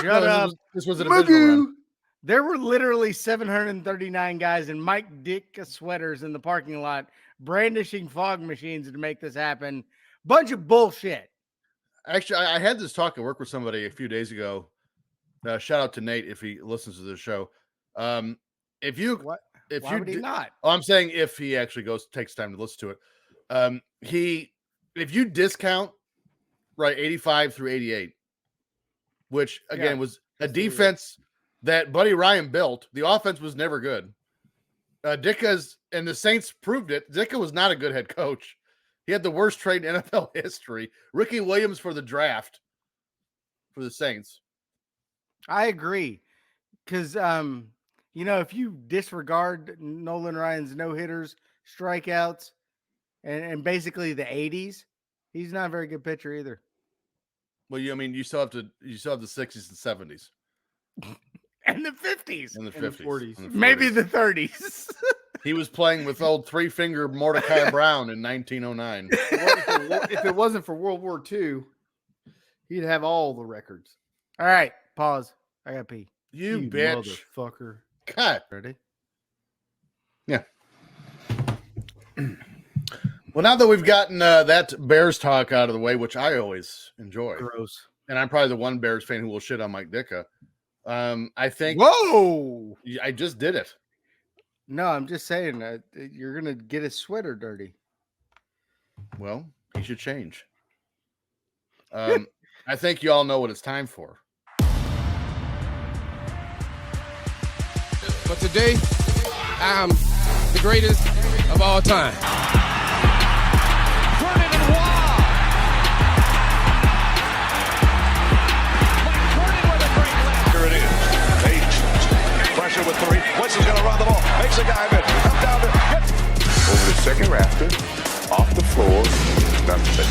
Shut up. This was a divisional round. There were literally 739 guys in Mike Ditka sweaters in the parking lot brandishing fog machines to make this happen. Bunch of bullshit. Actually, I had this talk at work with somebody a few days ago. Shout out to Nate if he listens to this show. Why would he not? Oh, I'm saying if he actually takes time to listen to it. If you discount 85 through 88, which again was a defense that Buddy Ryan built, the offense was never good. Ditka's and the Saints proved it. Ditka was not a good head coach. He had the worst trade in NFL history. Ricky Williams for the draft for the Saints. I agree. Because, if you disregard Nolan Ryan's no-hitters, strikeouts, and basically the 80s, he's not a very good pitcher either. Well, you still have the 60s and 70s. And the 50s. And the 50s. And the 40s. And the 40s. Maybe the 30s. He was playing with old 3-finger Mordecai Brown in 1909. If it wasn't for World War II, he'd have all the records. All right, pause. I got to pee. You bitch. Motherfucker. God. Ready? Yeah. Well, now that we've gotten that Bears talk out of the way, which I always enjoy. Gross. And I'm probably the one Bears fan who will shit on Mike Ditka. I think. Whoa! I just did it. No, I'm just saying that you're going to get his sweater dirty. Well, he should change. I think you all know what it's time for. But today, I'm the greatest of all time. Vernon and Waugh. Mike Vernon with a great lift. Here it is. Page. Pressure with three. Winston's going to run the ball. Makes a guy miss. Come down to over the second rafter. Off the floor. Nothing but net.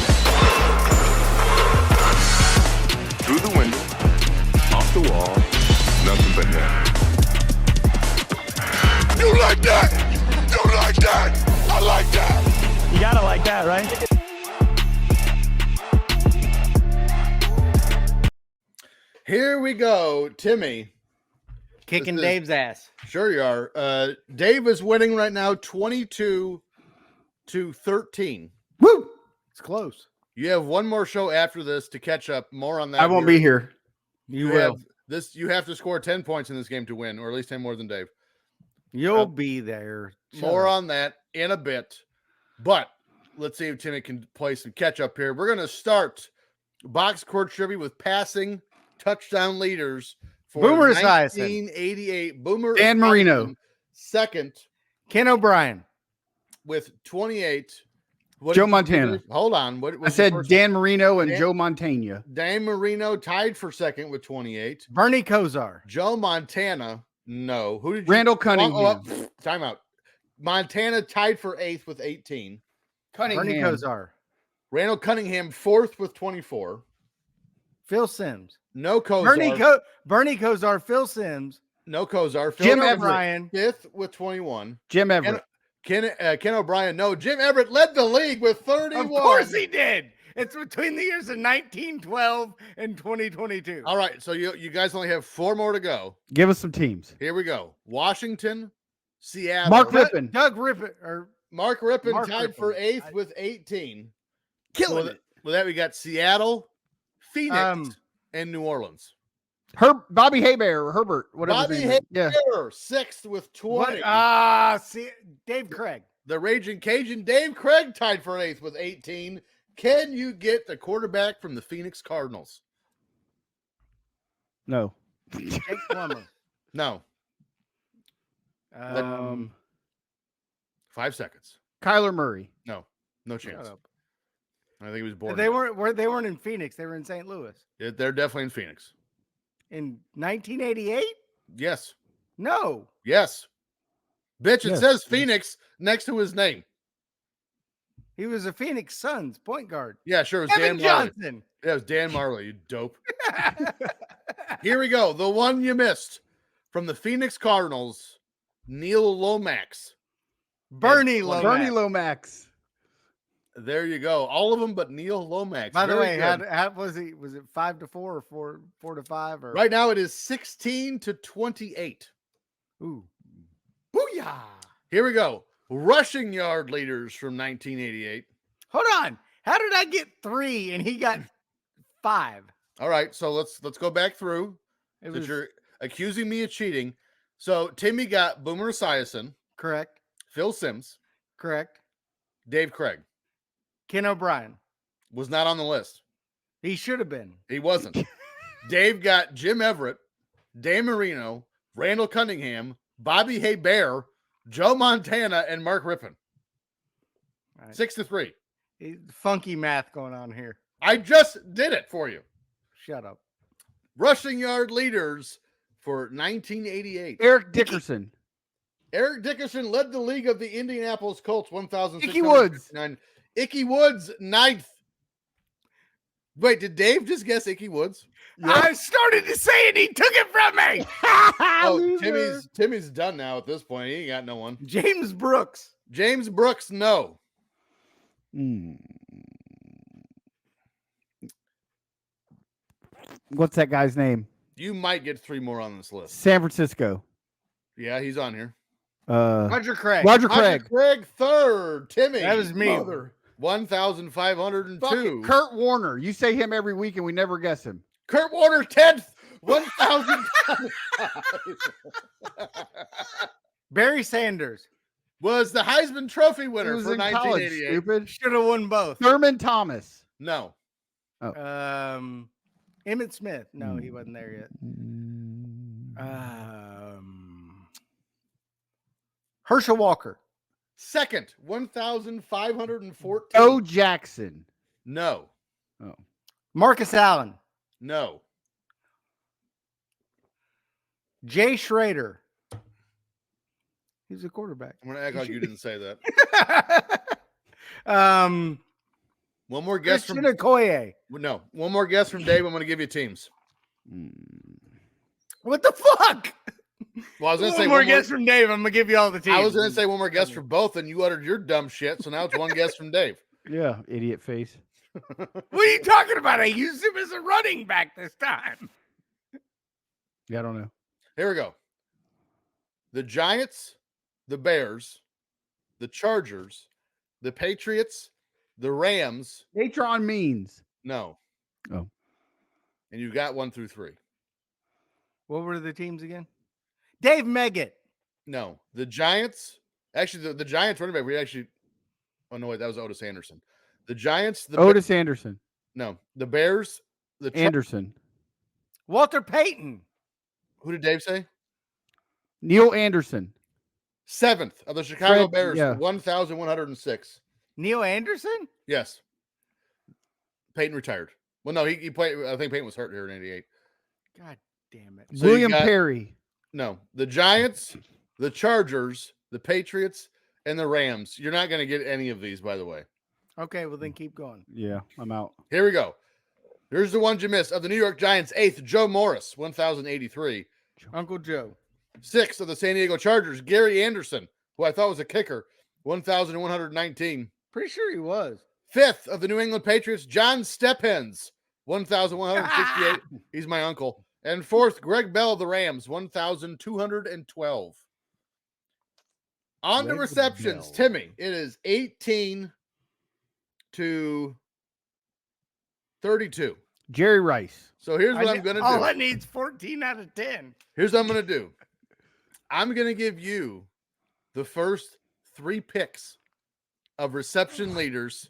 Through the window. Off the wall. Nothing but net. You like that? You like that? I like that. You gotta like that, right? Here we go, Timmy. Kicking This is- Dave's ass. Sure you are. Dave is winning right now 22-13. Woo! It's close. You have one more show after this to catch up. More on that. I won't be here. You have will. this. You have to score 10 points in this game to win, or at least 10 more than Dave. You'll be there. More on that in a bit. But let's see if Timmy can play some catch up here. We're going to start box score trivia with passing touchdown leaders for Boomer Esiason. 1988. Boomer Dan Marino. Esiason, second Ken O'Brien. with 28. What Joe did you Montana. do? Hold on. What I was the said first Dan Marino and Dan- Joe Montana. Dan Marino tied for second with 28. Bernie Kosar. Joe Montana, no. Who did you? Randall Cunningham. Time out. Montana tied for eighth with 18. Bernie Kosar. Randall Cunningham fourth with 24. Phil Sims. No Kozar. Bernie Kosar. Phil Sims. No Kozar. Jim Phil O'Brien. fifth with 21. Jim Everett. Ken O'Brien. No, Jim Everett led the league with 31. Of course he did. It's between the years of 1912 and 2022. All right, so you guys only have 4 more to go. Give us some teams. Here we go. Washington, Seattle. Mark Rippon. Doug Rippon. Or Mark Rippon Mark tied Rippon. for eighth with 18. killing it. With that, we got Seattle, Phoenix, and New Orleans. Bobby Hebert or Herbert, whatever. Bobby his name is. Yeah. Hebert, sixth with 20. See, Dave Craig. The Raging Cajun Dave Craig tied for eighth with 18. Can you get the quarterback from the Phoenix Cardinals? No. Jake Plummer. No. 5 seconds. Kyler Murray. No chance. Shut up. I think he was born. They weren't in Phoenix. They were in St. Louis Yeah, they're definitely in Phoenix. in 1988. Yes. No, Yes. Bitch, it Yes. says Phoenix next to his name. he was a Phoenix Suns point guard. Yeah, sure. It was Evan Dan Marley. Johnson. Yeah, it was Dan Marley, you dope. Here we go. The one you missed from the Phoenix Cardinals, Neil Lomax. Bernie Yeah, Lomax. Bernie Lomax. There you go. All of them but Neil Lomax. By the Very way, good. how was he? Was it 5-4 or 4-5 or Right now it is 16-28. Ooh, booyah! Here we go. Rushing yard leaders from 1988. Hold on. How did I get 3 and he got 5? All right, so let's go back through. It Since was you're accusing me of cheating. So Timmy got Boomer Esiason, correct. Phil Sims, Correct. Dave Craig. Ken O'Brien. Was not on the list. He should have been. He wasn't. Dave got Jim Everett, Dan Marino, Randall Cunningham, Bobby Hebert, Joe Montana, and Mark Rippon. All right. 6-3. Funky math going on here. I just did it for you. Shut up. Rushing yard leaders for 1988. Eric Dickerson. Eric Dickerson led the league of the Indianapolis Colts, 1,659. Icky Woods. Icky Woods, 9th. Wait, did Dave just guess Icky Woods? I started to say it. He took it from me. Oh, Timmy's done now at this point. He ain't got no one. James Brooks. James Brooks, no. What's that guy's name? You might get 3 more on this list. San Francisco. Yeah, he's on here. Roger Craig. Roger Craig. Craig, third. Timmy. That was me. Mother. 1,502. Fucking Kurt Warner. You say him every week and we never guess him. Kurt Warner, 10th. 1,000. Barry Sanders. Was the Heisman Trophy He winner was for in college, 1988. stupid. Should have won both. Thurman Thomas. No. Emmett Smith. No, he wasn't there yet. Herschel Walker. Second, 1,514. Bo Jackson. No. Oh. Marcus Allen. No. Jay Schrader. He's a quarterback. I'm going to act like you didn't say that. One more guess Christian from Okoye. No. One more guess from Dave. I'm going to give you teams. What the fuck? Well, I was going to say one more guess from Dave. I'm gonna give you all the teams. I was going to say one more guess for both, and you uttered your dumb shit. So now it's one guess from Dave. Yeah, idiot face. What are you talking about? I used him as a running back this time. Yeah, I don't know. Here we go. The Giants, the Bears, the Chargers, the Patriots, the Rams. Natron means. No. Oh. And you got 1 through 3. What were the teams again? Dave Meggett. No. The Giants. Actually, the Giants running back, oh, no, wait, that was Otis Anderson. The Giants. Otis Anderson. No. The Bears. Anderson. Walter Payton. Who did Dave say? Neil Anderson. 7th of the Chicago Bears. Yeah. 1,106. Neil Anderson? Yes. Peyton retired. Well, no, he played. I think Peyton was hurt here in 88. God damn it. So William Perry. No, the Giants, the Chargers, the Patriots, and the Rams. You're not going to get any of these, by the way. Okay, well then keep going. Yeah, I'm out. Here we go. Here's the ones you missed. Of the New York Giants, 8th, Joe Morris, 1,083. Uncle Joe. 6th of the San Diego Chargers, Gary Anderson, who I thought was a kicker, 1,119. Pretty sure he was. 5th of the New England Patriots, John Stephens, 1,168. He's my uncle. And 4th, Greg Bell of the Rams, 1,212. On to receptions, Timmy. It is 18 to 32. Jerry Rice. So here's what I'm going to do. All I need is 14 out of 10. Here's what I'm going to do. I'm going to give you the first 3 picks of reception leaders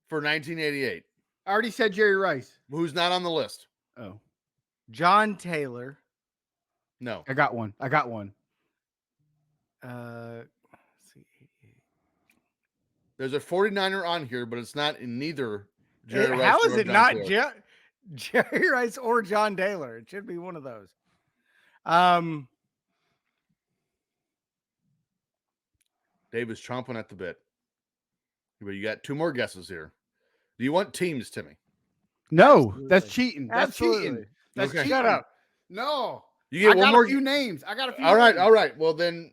for 1988. I already said Jerry Rice. Who's not on the list? Oh. John Taylor. No. I got one. Let's see. There's a 49er on here, but it's not in neither Jerry Rice. How is nor it John not Taylor. Jerry Rice or John Taylor? It should be one of those. Dave is chomping at the bit. But you got 2 more guesses here. Do you want teams, Timmy? No, Absolutely. that's cheating. That's Absolutely. cheating. That's Okay. cheating. Shut up. No. You get I one got more. a few names. I got a few All right, names. all right. Well, then,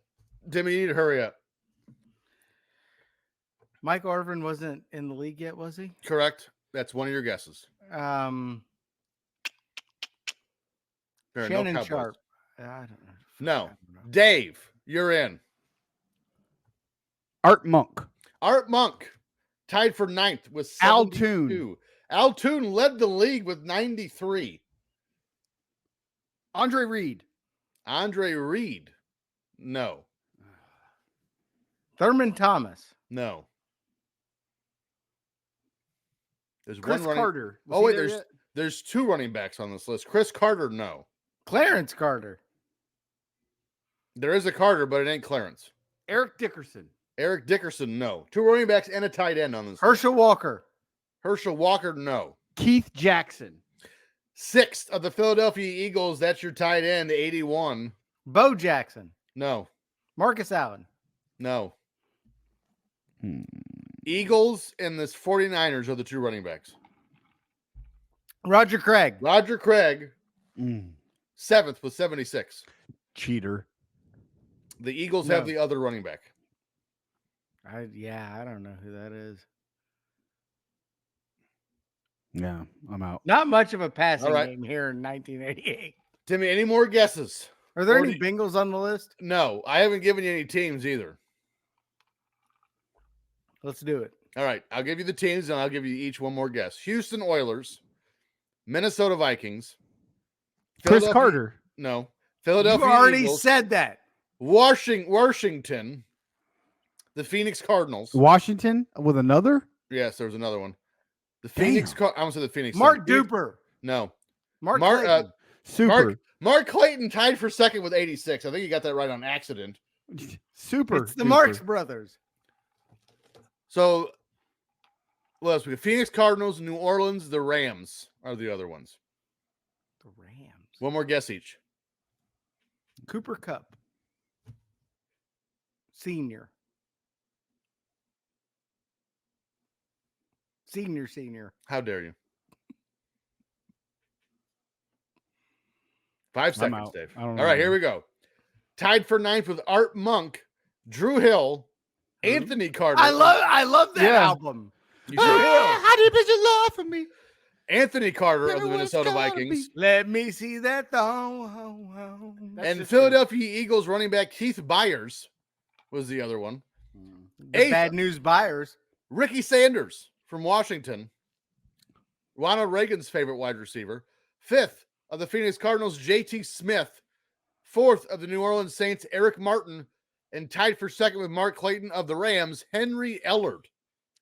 Timmy, you need to hurry up. Mike Arvin wasn't in the league yet, was he? Correct. That's one of your guesses. There are no Shannon Cowboys. Sharp. I don't know. No. I don't know. Dave, you're in. Art Monk. Art Monk tied for 9th with Al 72. Toon. Al Toon led the league with 93. Andre Reed. Andre Reed. No. Thurman Thomas. No. There's Chris one running. Carter. Was Oh, he wait, there yet? there's 2 running backs on this list. Chris Carter, no. Clarence Carter. There is a Carter, but it ain't Clarence. Eric Dickerson. Eric Dickerson, no. 2 running backs and a tight end on this list. Herschel Walker. Herschel Walker, no. Keith Jackson. 6th of the Philadelphia Eagles, that's your tight end, 81. Bo Jackson. No. Marcus Allen. No. Eagles and the 49ers are the 2 running backs. Roger Craig. Roger Craig, 7th with 76. Cheater. The Eagles No. have the other running back. I don't know who that is. Yeah, I'm out. Not much of a passing All right. game here in 1988. Timmy, any more guesses? Are there Or any do- Bengals on the list? No, I haven't given you any teams either. Let's do it. All right, I'll give you the teams and I'll give you each one more guess. Houston Oilers, Minnesota Vikings, Chris Philadelphia- Carter. No, You Philadelphia already Eagles, said that. Washington, the Phoenix Cardinals. Washington with another? Yes, there was another one. The Damn. Phoenix. I almost said the Phoenix. Mark Suns. Duper. No, Mark Mark. Clayton. Super. Mark Clayton tied for 2nd with 86. I think you got that right on accident. Super. It's the duper. Marx Brothers. So, what else? We got Phoenix Cardinals, New Orleans, the Rams are the other ones. The Rams. One more guess each. Cooper Cup. Senior. Senior. How dare you? 5 I'm seconds, out. Dave. I don't All know, right, here man. we go. Tied for ninth with Art Monk, Drew Hill, Anthony Carter. I love that Yeah. album. You should- How deep is your love for me? Anthony Carter of the Never was Minnesota gonna Vikings. Let me see that thong. And Philadelphia Eagles running back Keith Byers was the other one. The Eighth. bad news buyers. Ricky Sanders from Washington. Ronald Reagan's favorite wide receiver. Fifth of the Phoenix Cardinals, J.T. Smith. Fourth of the New Orleans Saints, Eric Martin. And tied for second with Mark Clayton of the Rams, Henry Ellard.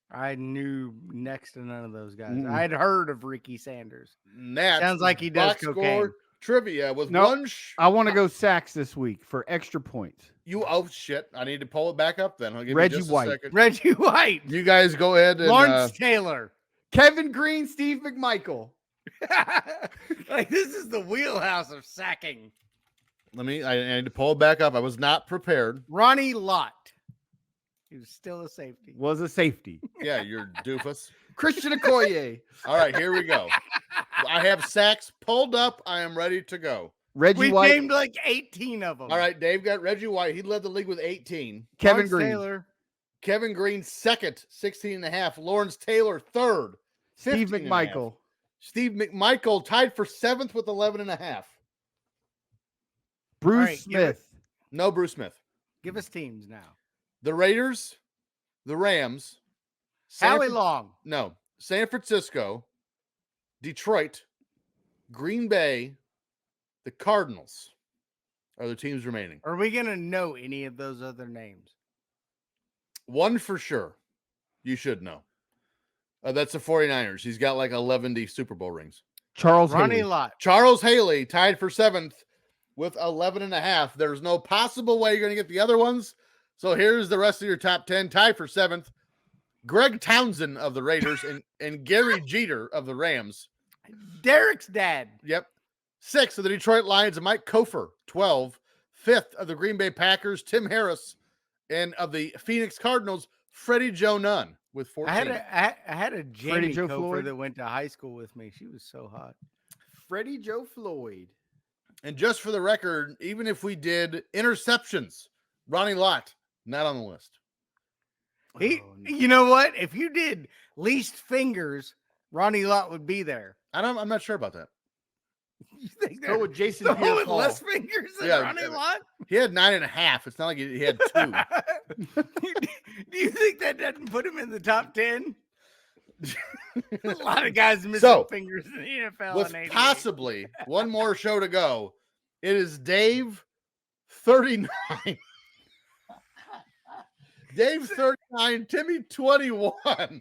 I knew next to none of those guys. Mm-mm. I'd heard of Ricky Sanders. And that's Sounds like he does box score cocaine. trivia with Nope. one. I want to go sacks this week for extra points. Oh shit! I need to pull it back up. Then I'll give Reggie you just White. a second. Reggie White. You guys go ahead and Lawrence Taylor. Kevin Green, Steve McMichael. Like, this is the wheelhouse of sacking. I need to pull it back up. I was not prepared. Ronnie Lott. He was still a safety. Was a safety. Yeah, you're doofus. Christian Okoye. All right, here we go. I have sacks pulled up. I am ready to go. Reggie We White. named like 18 of them. All right, Dave got Reggie White. He led the league with 18. Kevin Lawrence Green. Taylor. Kevin Green second, 16 and a half. Lawrence Taylor third, Steve 15 and a half. McMichael. Steve McMichael tied for seventh with 11 and a half. Bruce right, give it- Smith. No Bruce Smith. Give us teams now. The Raiders, the Rams, San Howie Fran- Long. No, San Francisco, Detroit, Green Bay, the Cardinals are the teams remaining. Are we going to know any of those other names? One for sure. You should know. That's the 49ers. He's got like 11 Super Bowl rings. Charles Ronnie Haley. Lott. Charles Haley tied for seventh with 11 and a half. There's no possible way you're going to get the other ones. So here's the rest of your top 10. Tied for seventh, Greg Townsend of the Raiders and Gary Jeter of the Rams. Derek's dad. Yep. Sixth of the Detroit Lions, Mike Kofer, 12. Fifth of the Green Bay Packers, Tim Harris. And of the Phoenix Cardinals, Freddie Joe Nunn with 14. I had a Jamie Joe Cofer Floyd? that went to high school with me. She was so hot. Freddie Joe Floyd. And just for the record, even if we did interceptions, Ronnie Lott, not on the list. He, Oh, no. you know what? If you did least fingers, Ronnie Lott would be there. I'm not sure about that. You think Go with Jason someone with Pierre-Paul. less fingers than Yeah, Ronnie Lott? He had 9.5. It's not like he had 2. Do you think that doesn't put him in the top 10? A lot of guys missing So, fingers in the NFL. With in 88. possibly one more show to go, it is Dave 39. Dave 39, Timmy 21.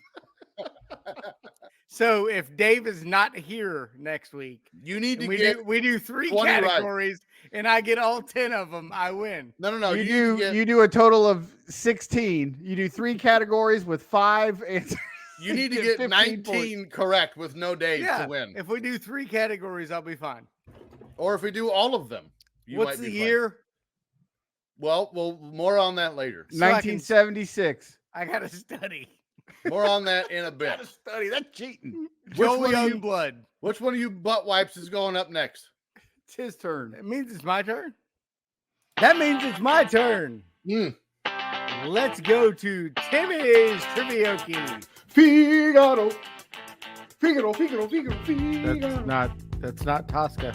So if Dave is not here next week, You need to and get we do 3 20 right. categories, and I get all 10 of them, I win. no. you need do to get, you do a total of 16. You do 3 categories with 5 answers. you need to get get 15 points. 19 correct with no Dave Yeah, to win. if we do 3 categories, I'll be fine. Or if we do all of them, you What's might the be fine. year? Well, more on that later. So I can- 1976. I got to study. More on that in a bit. Gotta study. That's cheating. Joe one of you- Youngblood. Which one of you butt wipes is going up next? It's his turn. That means it's my turn. That means it's my turn. Mm. Let's go to Timmy's Trivioki. Figaro. Figaro, Figaro, Figaro, Figaro. That's not Tosca.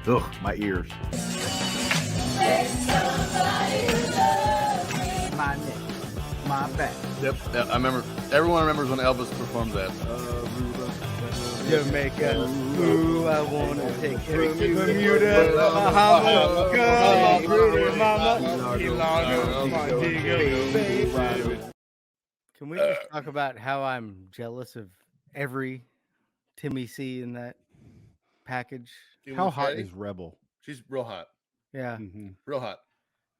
Ugh, my ears. My neck, my back. Yep. I remember. Everyone remembers when Elvis performed that. Jamaica. Ooh, I wanna take it to Bermuda, Bahama. Come on, pretty mama. Ilana, Montego, baby. Can we just talk about how I'm jealous of every Timmy C in that package? How hot is Rebel? She's real hot. Yeah. Mhm. Real hot.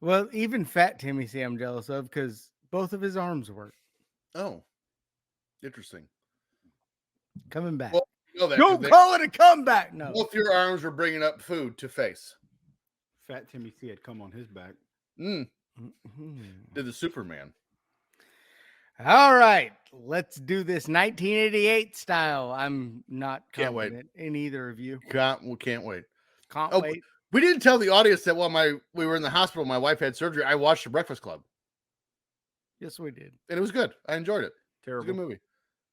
Well, even Fat Timmy C I'm jealous of because both of his arms work. Oh, interesting. Coming back. Well, you know that, Don't 'cause call it a comeback. No. both your arms are bringing up food to face. Fat Timmy C had come on his back. Mm, Mhm. did the Superman. All right. Let's do this 1988 style. I'm not Can't wait. confident in either of you. Can't wait. Can't Oh, wait. We didn't tell the audience that while we were in the hospital, my wife had surgery. I watched The Breakfast Club, Yes, we did. and it was good. I enjoyed it. It was a Terrible. good movie.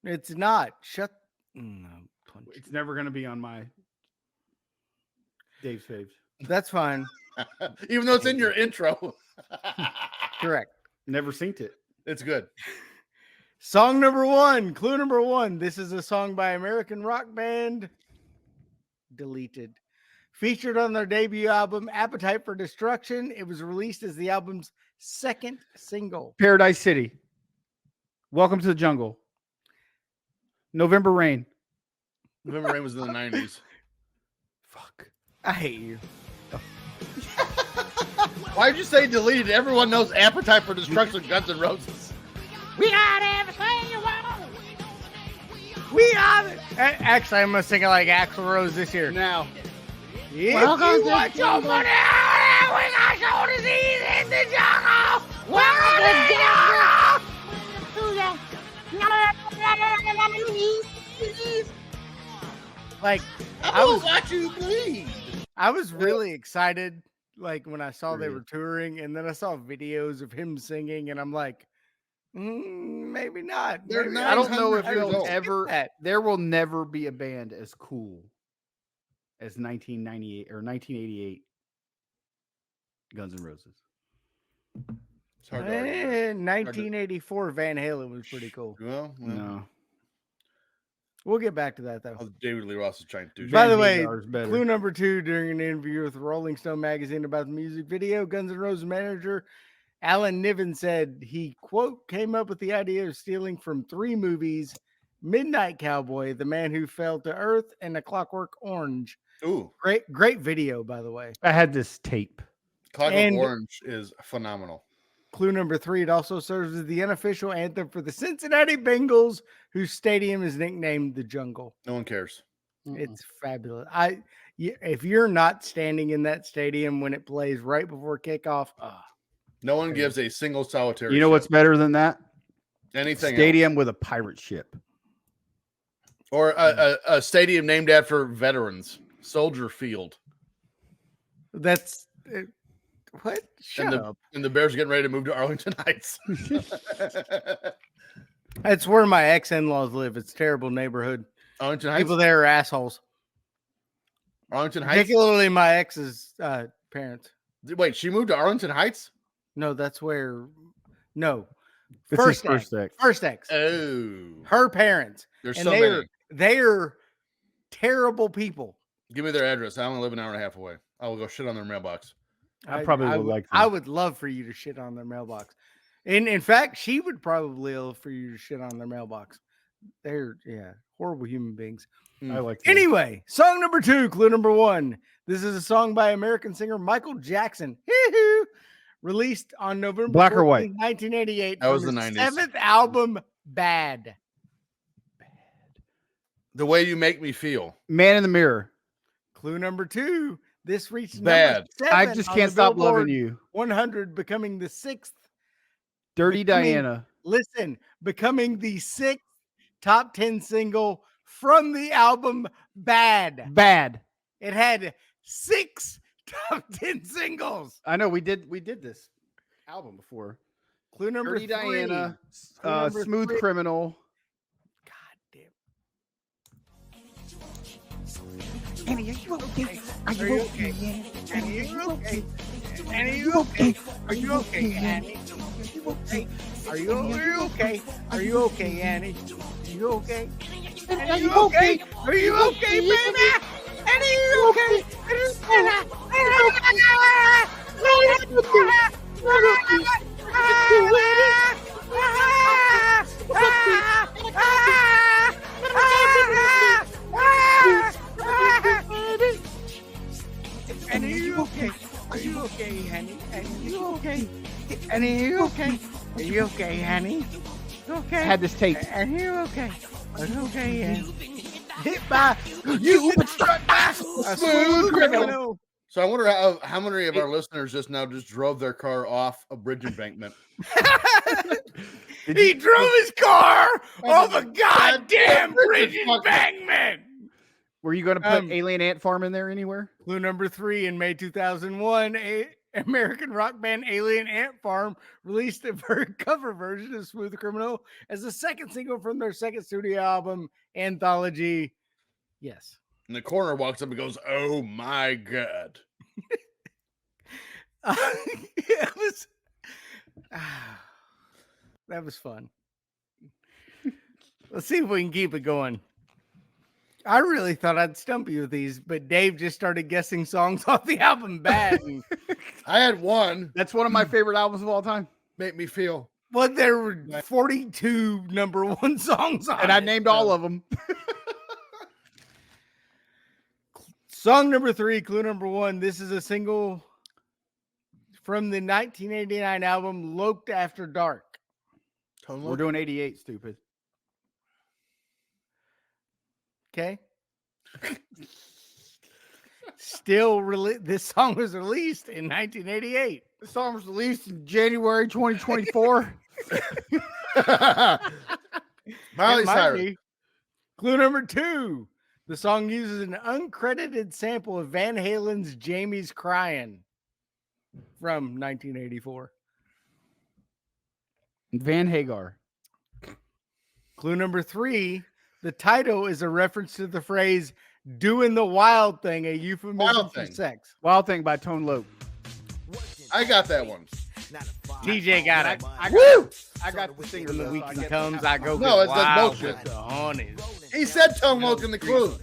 It's not. Shut. No, punch. It's never going to be on my Dave's faves. That's fine. Even though it's in your intro. Correct. Never synced it. It's good. Song number 1. Clue number 1. This is a song by American rock band Deleted. Featured on their debut album, Appetite for Destruction. It was released as the album's second single. Paradise City. Welcome to the Jungle. November Rain. November Rain was in the 90s. Fuck. I hate you. Why'd you say Deleted? Everyone knows Appetite for Destruction, Guns N' Roses. We got everything you want. We got it. Actually, I'm going to sing it like Axl Rose this year. Now. If you want your money, we got your disease in the jungle. Welcome to the jungle. Like, I was really excited, like when I saw they were touring, and then I saw videos of him singing, and I'm like, maybe not. They're Maybe not. I don't know if 900 years they'll old. ever. There will never be a band as cool as 1998 or 1988 Guns N' Roses. It's hard to argue. 1984 Van Halen was pretty cool. Well, No. We'll get back to that though. David Lee Ross is trying to do. By the Van way, Hagar's better. clue number 2, during an interview with Rolling Stone magazine about the music video, Guns N' Roses manager Alan Niven said he, quote, came up with the idea of stealing from 3 movies: Midnight Cowboy, The Man Who Fell to Earth, and A Clockwork Orange. Ooh, Great video, by the way. I had this tape. Clockwork And- Orange is phenomenal. Clue number 3, it also serves as the unofficial anthem for the Cincinnati Bengals, whose stadium is nicknamed the Jungle. No one cares. It's fabulous. If you're not standing in that stadium when it plays right before kickoff, No one gives a single solitary. You know shit. what's better than that? Anything Stadium with a pirate ship. else. Or a stadium named after veterans, Soldier Field, that's what? Shut and the up. and the Bears are getting ready to move to Arlington Heights. That's where my ex-in-laws live. It's a terrible neighborhood. Arlington Heights. People there are assholes. Arlington Heights. Particularly my ex's parents. Wait, she moved to Arlington Heights? No, that's where. No, It's first his ex. first ex. First ex. Oh, Her parents. there's And so they're many. terrible people. Give me their address. I only live an hour and a half away. I will go shit on their mailbox. I probably would like I them. would love for you to shit on their mailbox. And in fact, she would probably love for you to shit on their mailbox. They're horrible human beings. I like them. Anyway, song number 2, clue number 1. This is a song by American singer Michael Jackson. Released on November Black or white? 14th, 1988. That was from the his 90s. 7th album, Bad. The Way You Make Me Feel. Man in the Mirror. Clue number 2. This reached Bad. number 7 I just on can't the stop Billboard loving you. 100, becoming the 6th. Dirty Becoming- Diana. Listen, becoming the 6th top 10 single from the album Bad. Bad. It had 6 top 10 singles. I know we did this album before. Clue number Dirty 3. Diana. Clue number Smooth 3. Criminal. God damn. Annie, are you okay? Are you okay? Annie, are you okay? Annie, are you okay? Are you okay, Annie? Are you okay? Are you okay, Annie? Are you okay? Are you okay? Are you okay, baby? Annie, are you okay? Annie, you okay, honey? Okay. I had this tape. Are you okay? Are you okay? Yeah. Hit by you been struck by a smooth criminal. So I wonder how many of our listeners just drove their car off a bridge embankment. He drove his car off a goddamn bridge embankment. Were you going to put Alien Ant Farm in there anywhere? Clue number 3, in May 2001, American rock band Alien Ant Farm released a cover version of Smooth Criminal as the second single from their second studio album, Anthology. Yes. And the coroner walks up and goes, "Oh my God." That was fun. Let's see if we can keep it going. I really thought I'd stump you with these, but Dave just started guessing songs off the album Bad. I had one. That's one of my favorite albums of all time. Make me feel. But there were 42 number 1 songs on And I named all of them. Song number 3, clue number 1. This is a single from the 1989 album Loped After Dark. We're doing 88, stupid. Okay. This song was released in 1988. The song was released in January 2024. Miley Cyrus. Be. Clue number 2. The song uses an uncredited sample of Van Halen's Jamie's Crying from 1984. Van Hagar. Clue number 3. The title is a reference to the phrase "doing the wild thing," a euphemism for sex. Wild Thing by Tone Loc. I got that one. TJ got it. I got the singer. When the weekend comes, I go No, get it's like wild bullshit. with the honeys. He said Tone Loc in the clue.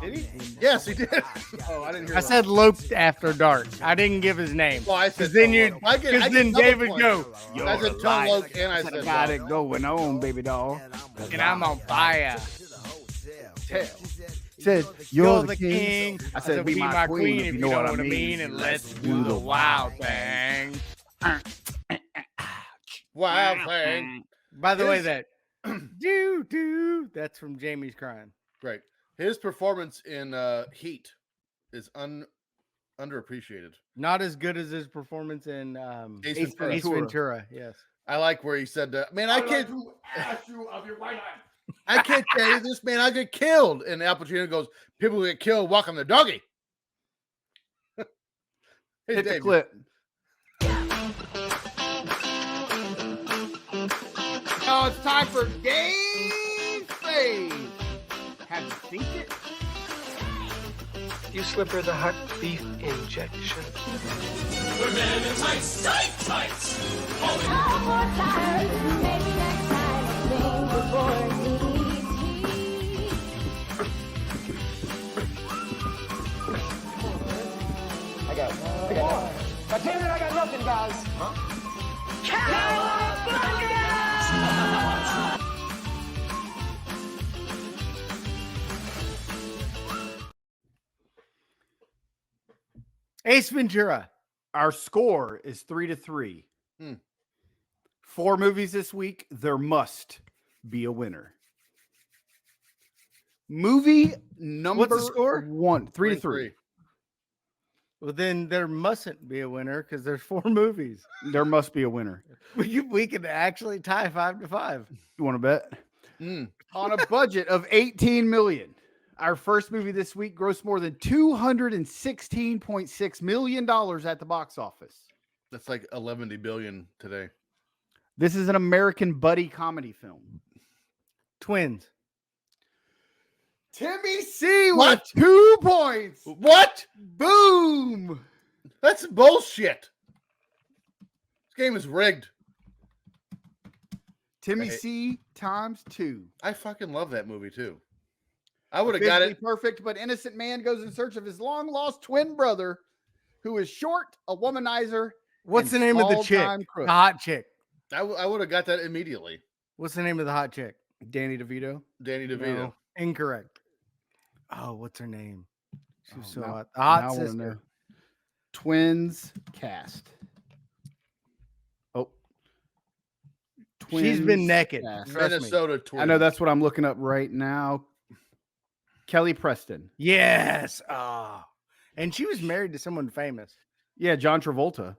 Did he? Yes, he did. Oh, I didn't hear I said "loped after dark." I didn't give his name. Well, I said Because then Tone you, Loc. I get then double David points. go. I said Tone Loc and I said got it going on, baby doll. And I'm on fire. Said You're the king. I said be my queen if you know what I mean. And let's do the wild thing. Wild thing. By the way, that that's from Jamie's Crying. Right. His performance in Heat is underappreciated. Not as good as his performance in Ace Ventura. Yes. I like where he said, "Man, I can't ask you of your right hand." I can't tell you this, man. I get killed." And Al Pacino goes, "People who get killed walking the doggy." Hey, Hit the Dave. clip. Oh, it's time for Game Fave. Have you seen it? You slip her the hot beef injection. God damn it, I got nothing, guys. Ace Ventura. Our score is 3-3. 4 movies this week. There must be a winner. Movie number What's the score? 1, 3-3. Well, then there mustn't be a winner because there's 4 movies. There must be a winner. We could actually tie 5-5. You want to bet? On a budget of $18 million. Our first movie this week grossed more than $216.6 million at the box office. That's like 11 billion today. This is an American buddy comedy film. Twins. Timmy C What? with 2 points. What? Boom. That's bullshit. This game is rigged. Timmy Hey. C times 2. I fucking love that movie too. I would have got Physically it. perfect, but innocent man goes in search of his long-lost twin brother, who is short, a womanizer. What's the and name of the chick? small-time crook. The hot chick. I would have got that immediately. What's the name of the hot chick? Danny DeVito. Danny DeVito. No, incorrect. Oh, what's her name? She was so now- hot. The now I hot wanna sister. know. Twins cast. Oh, twins. She's been naked. Yes. Trust me. Minnesota Twins. I know that's what I'm looking up right now. Kelly Preston. Yes. Oh. And she was married to someone famous. Yeah, John Travolta.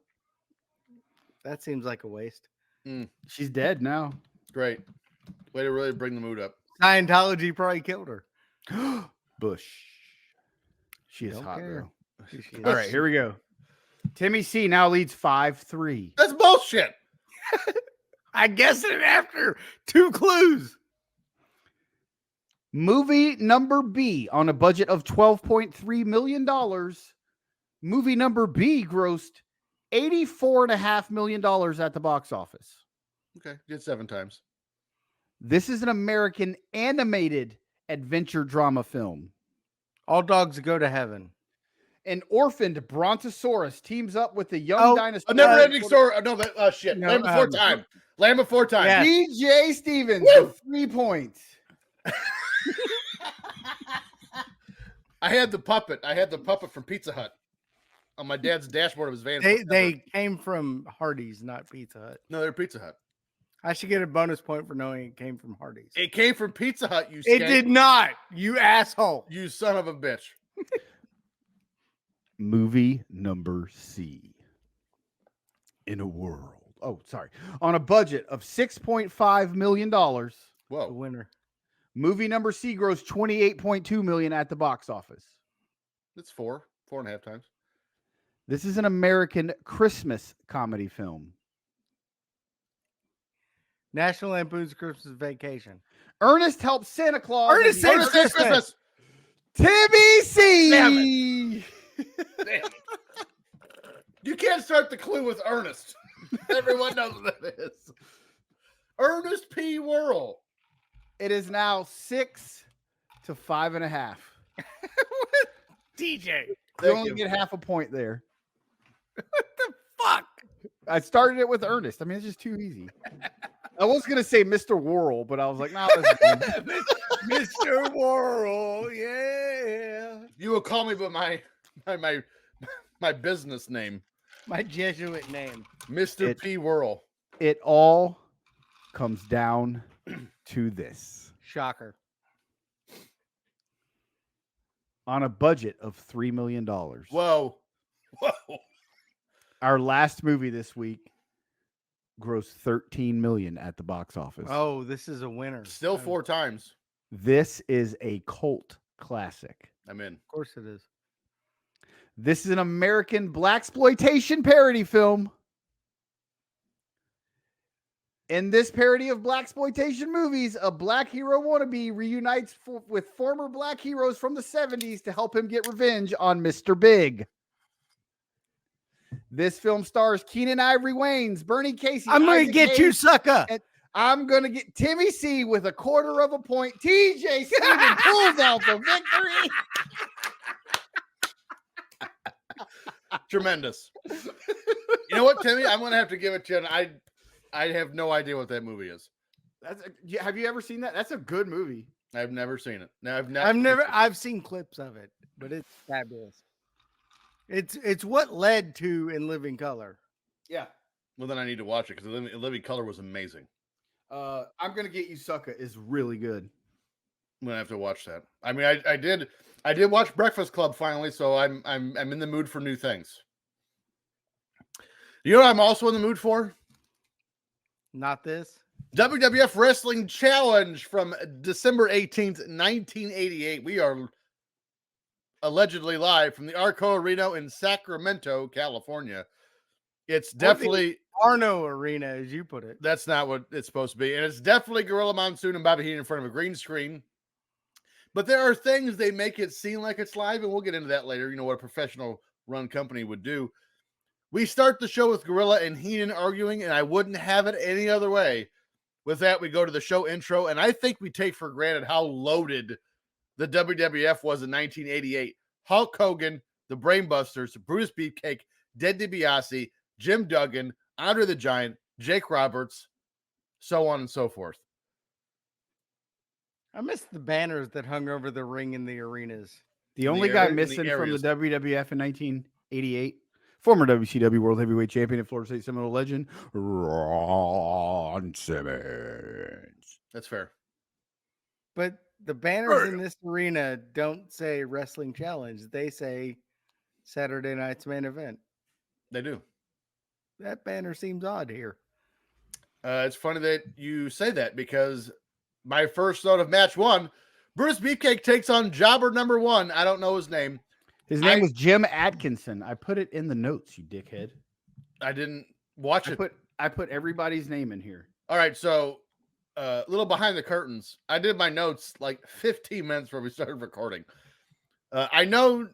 That seems like a waste. She's dead now. Great. Way to really bring the mood up. Scientology probably killed her. Bush. She is Don't hot, care. girl. She is. All right, here we go. Timmy C now leads 5-3. That's bullshit. I guessed it after 2 clues. Movie number B on a budget of $12.3 million. Movie number B grossed $84.5 million at the box office. Okay, did 7 times. This is an American animated adventure drama film. All dogs go to heaven. An orphaned brontosaurus teams up with the young dinosaur. A never-ending story. No, shit. No, Land Before Time. Land Before Time. Yeah. DJ Stevens with 3 points. I had the puppet. From Pizza Hut on my dad's dashboard of his van. They came from Hardee's, not Pizza Hut. No, they're Pizza Hut. I should get a bonus point for knowing it came from Hardee's. It came from Pizza Hut. You. It did not. You asshole. You son of a bitch. Movie number C. In a world. Oh, sorry. On a budget of $6.5 million. The Whoa. winner. Movie number C grossed $28.2 million at the box office. It's 4.5 times. This is an American Christmas comedy film. National Lampoon's Christmas Vacation. Ernest helps Santa Claus. Ernest and- Saves Christmas. Timmy C. Damn Damn. You can't start the clue with Ernest. Everyone knows what that is. Ernest P. Worrell. It is now 6 to 5.5. DJ. You only get half a point there. What the fuck? I started it with Ernest. I mean, it's just too easy. I was gonna say Mr. Worrell, but I was like, no, that's good. Mr. Worrell, yeah. You will call me by my business name, My Jesuit name. Mr. P. Worrell. It all comes down to this. Shocker. On a budget of $3 million. Whoa. Our last movie this week grossed $13 million at the box office. Oh, this is a winner. Still 4 times. This is a cult classic. I'm in. Of course it is. This is an American blaxploitation parody film. In this parody of blaxploitation movies, a black hero wannabe reunites with former black heroes from the 70s to help him get revenge on Mr. Big. This film stars Keenan Ivory Wayans, Bernie Casey. I'm going to Isaac get Hayes, you, sucker. and I'm going to get Timmy C with 1/4 point. TJ Steven pulls out the victory. Tremendous. You know what, Timmy? I'm going to have to give it to you. And I have no idea what that movie is. Have you ever seen that? That's a good movie. I've never seen it. No, I've seen clips of it, but it's fabulous. It's what led to In Living Color. Yeah. Well, then I need to watch it because Living Color was amazing. I'm gonna get you, sucker is really good. I'm gonna have to watch that. I mean, I did watch Breakfast Club finally, so I'm in the mood for new things. You know what I'm also in the mood for? Not this. WWF Wrestling Challenge from December 18th, 1988. We are allegedly live from the Arco Arena in Sacramento, California. It's definitely Arno Arena, as you put it. that's not what it's supposed to be. And it's definitely Gorilla Monsoon and Bobby Heenan in front of a green screen. But there are things they make it seem like it's live, and we'll get into that later. You know what a professional run company would do. We start the show with Gorilla and Heenan arguing, and I wouldn't have it any other way. With that, we go to the show intro, and I think we take for granted how loaded the WWF was in 1988. Hulk Hogan, the Brainbusters, Bruce Beefcake, Ted DiBiase, Jim Duggan, Andre the Giant, Jake Roberts, so on and so forth. I missed the banners that hung over the ring in the arenas. The only the guy area- in the missing from the areas. WWF in 1988, Former WCW World Heavyweight Champion and Florida State Seminole legend, Ron Simmons. That's fair. But the banners in this arena don't say Wrestling Challenge. They say Saturday night's main event. They do. That banner seems odd here. It's funny that you say that because my first note of match 1, Bruce Beefcake takes on jobber number 1. I don't know his name. His name was Jim Atkinson. I put it in the notes, you dickhead. I didn't watch it. I put everybody's name in here. All right, so a little behind the curtains. I did my notes like 15 minutes before we started recording. I now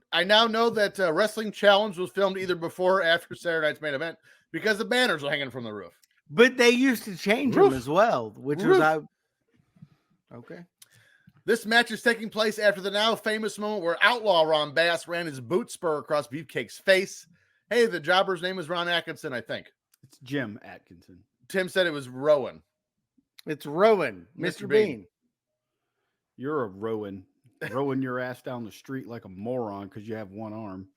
know that Wrestling Challenge was filmed either before or after Saturday night's main event because the banners are hanging from the roof. But they used to change them as well, which was okay. This match is taking place after the now famous moment where Outlaw Ron Bass ran his boot spur across Beefcake's face. Hey, the jobber's name is Ron Atkinson, I think. It's Jim Atkinson. Tim said it was Rowan. It's Rowan, Mr. Bean. You're a Rowan. Rowing your ass down the street like a moron because you have one arm.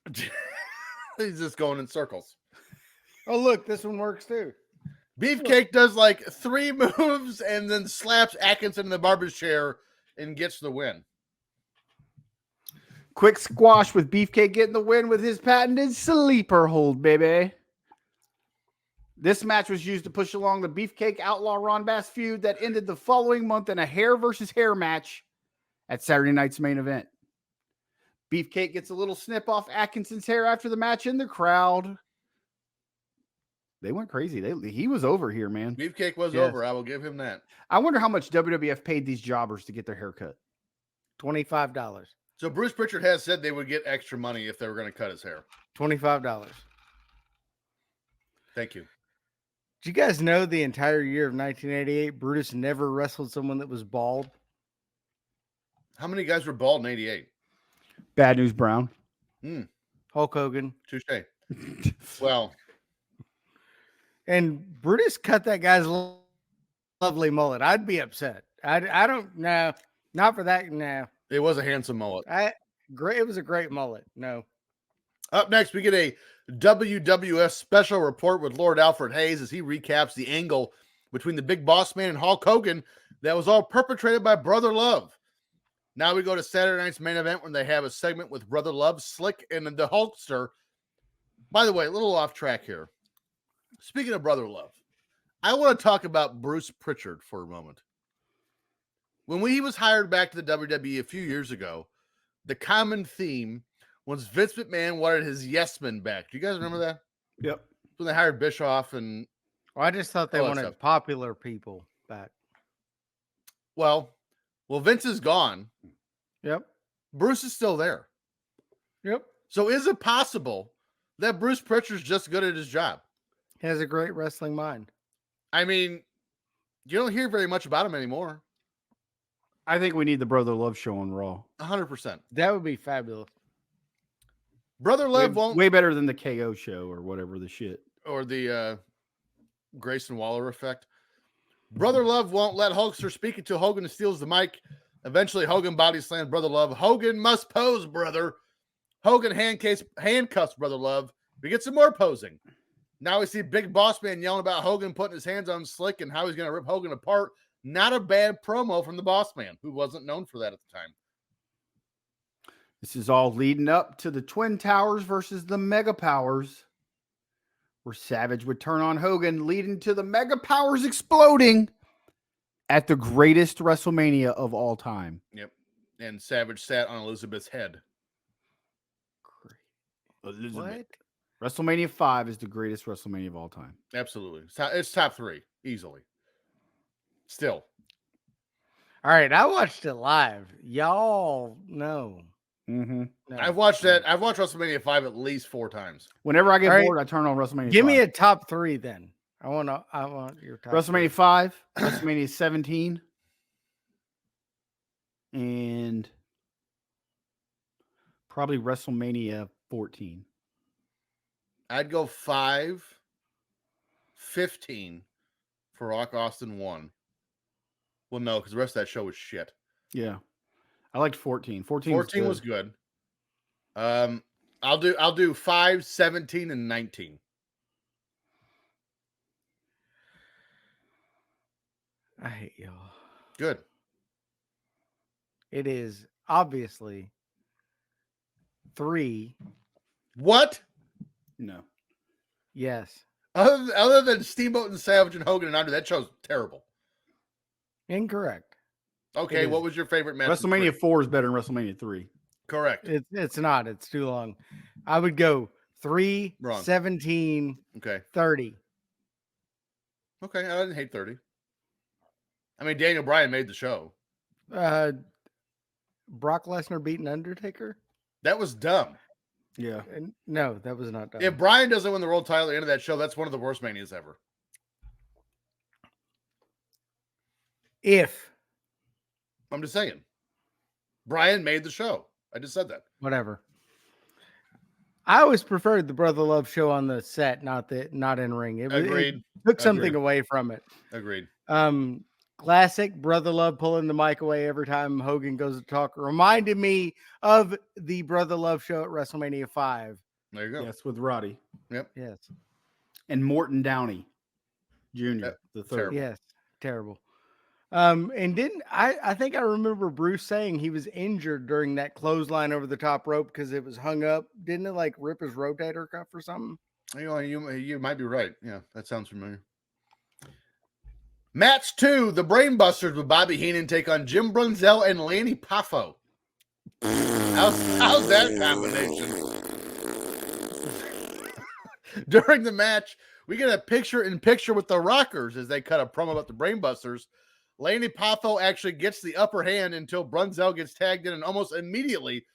He's just going in circles. Oh, look, this one works too. Beefcake does like 3 moves and then slaps Atkinson in the barber's chair and gets the win. Quick squash with Beefcake getting the win with his patented sleeper hold, baby. This match was used to push along the Beefcake Outlaw Ron Bass feud that ended the following month in a hair versus hair match at Saturday night's main event. Beefcake gets a little snip off Atkinson's hair after the match in the crowd. They went crazy. He was over here, man. Beefcake was over. I will give him that. I wonder how much WWF paid these jobbers to get their hair cut. $25. So Bruce Pritchard has said they would get extra money if they were going to cut his hair. $25. Thank you. Did you guys know the entire year of 1988, Brutus never wrestled someone that was bald? How many guys were bald in 88? Bad News Brown. Hulk Hogan. Touche. Well. And Brutus cut that guy's lovely mullet. I'd be upset. I don't know. Not for that. No. It was a handsome mullet. It was a great mullet. No. Up next, we get a WWF special report with Lord Alfred Hayes as he recaps the angle between the Big Boss Man and Hulk Hogan that was all perpetrated by Brother Love. Now we go to Saturday night's main event when they have a segment with Brother Love, Slick, and the Hulkster. By the way, a little off track here. Speaking of Brother Love, I want to talk about Bruce Pritchard for a moment. When he was hired back to the WWE a few years ago, the common theme was Vince McMahon wanted his yes men back. Do you guys remember that? Yep. When they hired Bischoff and... Well, I just thought they wanted popular people back. Well, Vince is gone. Yep. Bruce is still there. Yep. So is it possible that Bruce Pritchard's just good at his job? He has a great wrestling mind. I mean, you don't hear very much about him anymore. I think we need the Brother Love show on Raw. 100%. That would be fabulous. Brother Love won't... Way better than the KO show or whatever the shit. Or the Grayson Waller effect. Brother Love won't let Hulkster speak until Hogan steals the mic. Eventually, Hogan body slams Brother Love. Hogan must pose, brother. Hogan handcuffs Brother Love. We get some more posing. Now we see Big Boss Man yelling about Hogan putting his hands on Slick and how he's going to rip Hogan apart. Not a bad promo from the Boss Man, who wasn't known for that at the time. This is all leading up to the Twin Towers versus the Mega Powers, where Savage would turn on Hogan, leading to the Mega Powers exploding at the greatest WrestleMania of all time. Yep. And Savage sat on Elizabeth's head. Elizabeth. What? WrestleMania 5 is the greatest WrestleMania of all time. Absolutely. It's top 3, easily. Still. All right, I watched it live. Y'all know. Mm-hmm. No. I've watched WrestleMania 5 at least 4 times. Whenever I get bored, I turn on WrestleMania 5. Give me a top 3 then. I want your top WrestleMania 3. 5, WrestleMania 17, and probably WrestleMania 14. I'd go 5, 15 for Rock Austin 1. Well, no, because the rest of that show was shit. Yeah. I liked 14. 14 was good. I'll do 5, 17, and 19. I hate y'all. Good. It is obviously 3. What? No. Yes. Other than Steamboat and Savage and Hogan and Andre, that show's terrible. Incorrect. Okay, what was your favorite match? WrestleMania 4 is better than WrestleMania 3. Correct. It's not. It's too long. I would go 3, Wrong. 17, Okay. 30. Okay, I didn't hate 30. I mean, Daniel Bryan made the show. Brock Lesnar beating Undertaker? That was dumb. Yeah. No, that was not dumb. If Bryan doesn't win the world title at the end of that show, that's one of the worst manias ever. I'm just saying. Bryan made the show. I just said that. Whatever. I always preferred the Brother Love show on the set, not in ring. Agreed. It took something away from it. Agreed. Classic Brother Love pulling the mic away every time Hogan goes to talk reminded me of the Brother Love show at WrestleMania 5. There you go. Yes, with Roddy. Yep. Yes. And Morton Downey Jr., the third. Terrible. Yes. Terrible. And I think I remember Bruce saying he was injured during that clothesline over the top rope because it was hung up. Didn't it like rip his rotator cuff or something? You might be right. Yeah, that sounds familiar. Match 2, the Brainbusters with Bobby Heenan take on Jim Brunzell and Lanny Poffo. How's that combination? During the match, we get a picture-in-picture with the Rockers as they cut a promo about the Brainbusters. Lanny Poffo actually gets the upper hand until Brunzell gets tagged in, and almost immediately,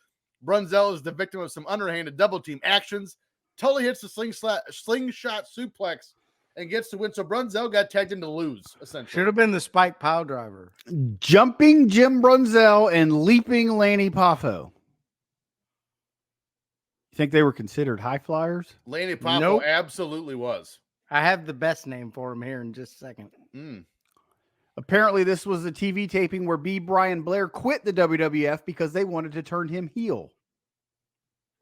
Brunzell is the victim of some underhanded double-team actions. Totally hits the slingshot suplex and gets the win. So Brunzell got tagged in to lose, essentially. Should have been the spike pile driver. Jumping Jim Brunzell and leaping Lanny Poffo. You think they were considered high flyers? Lanny Poffo Nope. absolutely was. I have the best name for him here in just a second. Apparently, this was a TV taping where B. Brian Blair quit the WWF because they wanted to turn him heel.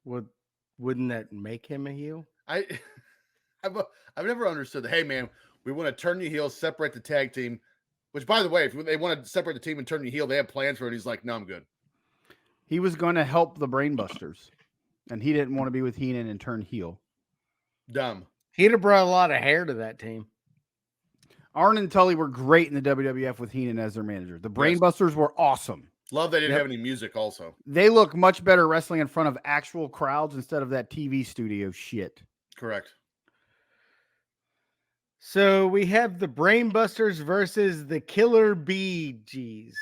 Wouldn't that make him a heel? I've never understood that. Hey, man, we want to turn you heel, separate the tag team. Which, by the way, if they want to separate the team and turn you heel, they have plans for it. He's like, no, I'm good. He was going to help the Brainbusters, and he didn't want to be with Heenan and turn heel. Dumb. He'd have brought a lot of hair to that team. Arn and Tully were great in the WWF with Heenan as their manager. The Brainbusters were awesome. Love they didn't have any music also. They look much better wrestling in front of actual crowds instead of that TV studio shit. Correct. So we have the Brainbusters versus the Killer Bee Gees.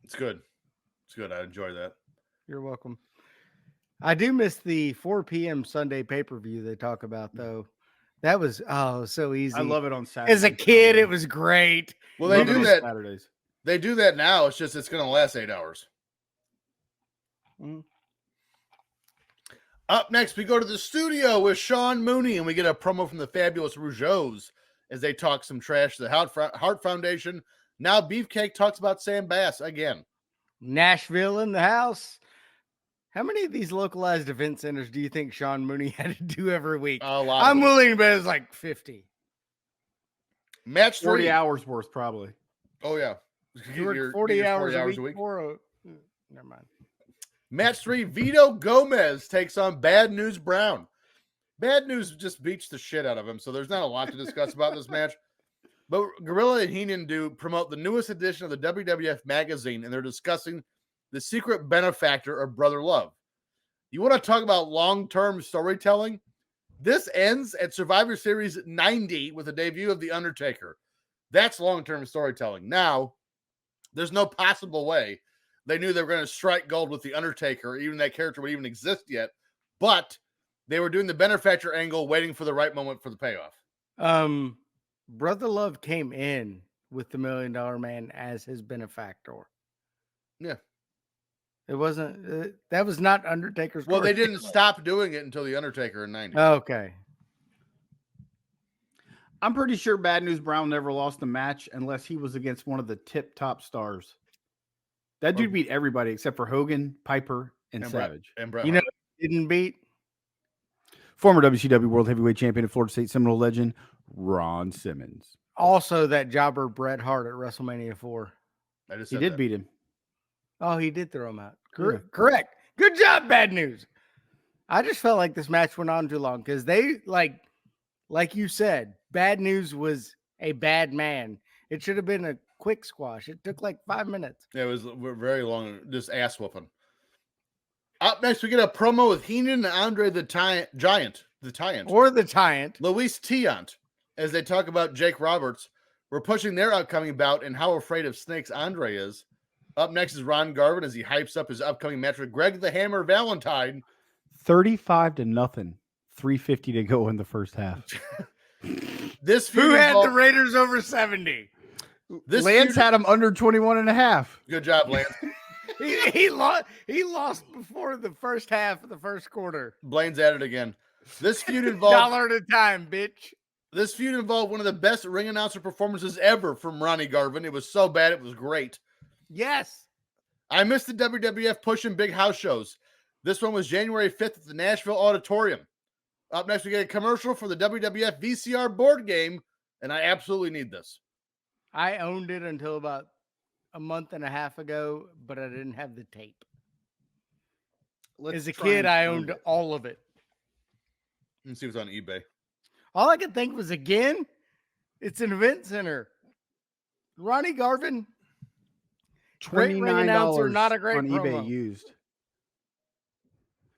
It's good. It's good. I enjoy that. You're welcome. I do miss the 4 p.m. Sunday pay-per-view they talk about, though. That was, so easy. I love it on Saturdays. As a kid, it was great. Well, they do that. Saturdays. They do that now. It's just it's going to last 8 hours. Up next, we go to the studio with Sean Mooney, and we get a promo from the Fabulous Rougeaus as they talk some trash to the Hart Foundation. Now Beefcake talks about Sam Bass again. Nashville in the house. How many of these localized event centers do you think Sean Mooney had to do every week? A lot. I'm willing to bet it's like 50. Match 3. 40 hours worth, probably. Oh, yeah. You work 40 hours a week. Never mind. Match 3, Vito Gomez takes on Bad News Brown. Bad News just beats the shit out of him, so there's not a lot to discuss about this match. But Gorilla and Heenan do promote the newest edition of the WWF magazine, and they're discussing the secret benefactor of Brother Love. You want to talk about long-term storytelling? This ends at Survivor Series 90 with the debut of The Undertaker. That's long-term storytelling. Now, there's no possible way they knew they were going to strike gold with The Undertaker, even that character would even exist yet. But they were doing the benefactor angle, waiting for the right moment for the payoff. Brother Love came in with the $1 Million Man as his benefactor. Yeah. It wasn't, that was not Undertaker's. Well, they didn't stop doing it until The Undertaker in 90. Okay. I'm pretty sure Bad News Brown never lost a match unless he was against one of the tip-top stars. That dude beat everybody except for Hogan, Piper, and Savage. And Bret You know, Hart. didn't beat Former WCW World Heavyweight Champion and Florida State Seminole legend, Ron Simmons. Also, that jobber Bret Hart at WrestleMania 4. I just He said did that. beat him. Oh, he did throw him out. Yeah. Correct. Good job, Bad News. I just felt like this match went on too long because they, like you said, Bad News was a bad man. It should have been a quick squash. It took like 5 minutes. Yeah, it was very long, just ass whooping. Up next, we get a promo with Heenan and Andre the Giant. Or the Giant. Luis Tiant, as they talk about Jake Roberts. We're pushing their upcoming bout and how afraid of snakes Andre is. Up next is Ron Garvin as he hypes up his upcoming match with Greg the Hammer Valentine. 35-0. 3:50 to go in the first half. This feud Who had the involved- Raiders over 70? this Lance feud- had him under 21.5. Good job, Lance. He lost before the first half of the first quarter. Blaine's at it again. This feud involved Dollar at a time, bitch. This feud involved one of the best ring announcer performances ever from Ronnie Garvin. It was so bad, it was great. Yes. I missed the WWF pushing big house shows. This one was January 5th at the Nashville Auditorium. Up next, we get a commercial for the WWF VCR board game, and I absolutely need this. I owned it until about a month and a half ago, but I didn't have the tape. As a kid, I owned all of it. Let's see what's on eBay. All I could think was, again, it's an event center. Ronnie Garvin, great ring announcer, not a great on promo. eBay used.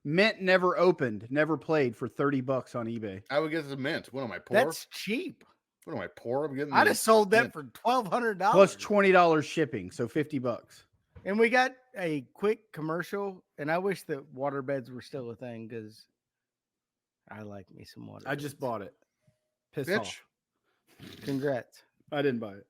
Mint never opened, never played for $30 on eBay. I would get the mint. What am I, poor? That's cheap. What am I, poor? I'm getting I'd the have sold that mint. for $1,200. Plus $20 shipping, so $50. And we got a quick commercial, and I wish that water beds were still a thing because I like me some water. I just beds. bought it. Piss Bitch. off. Congrats. I didn't buy it.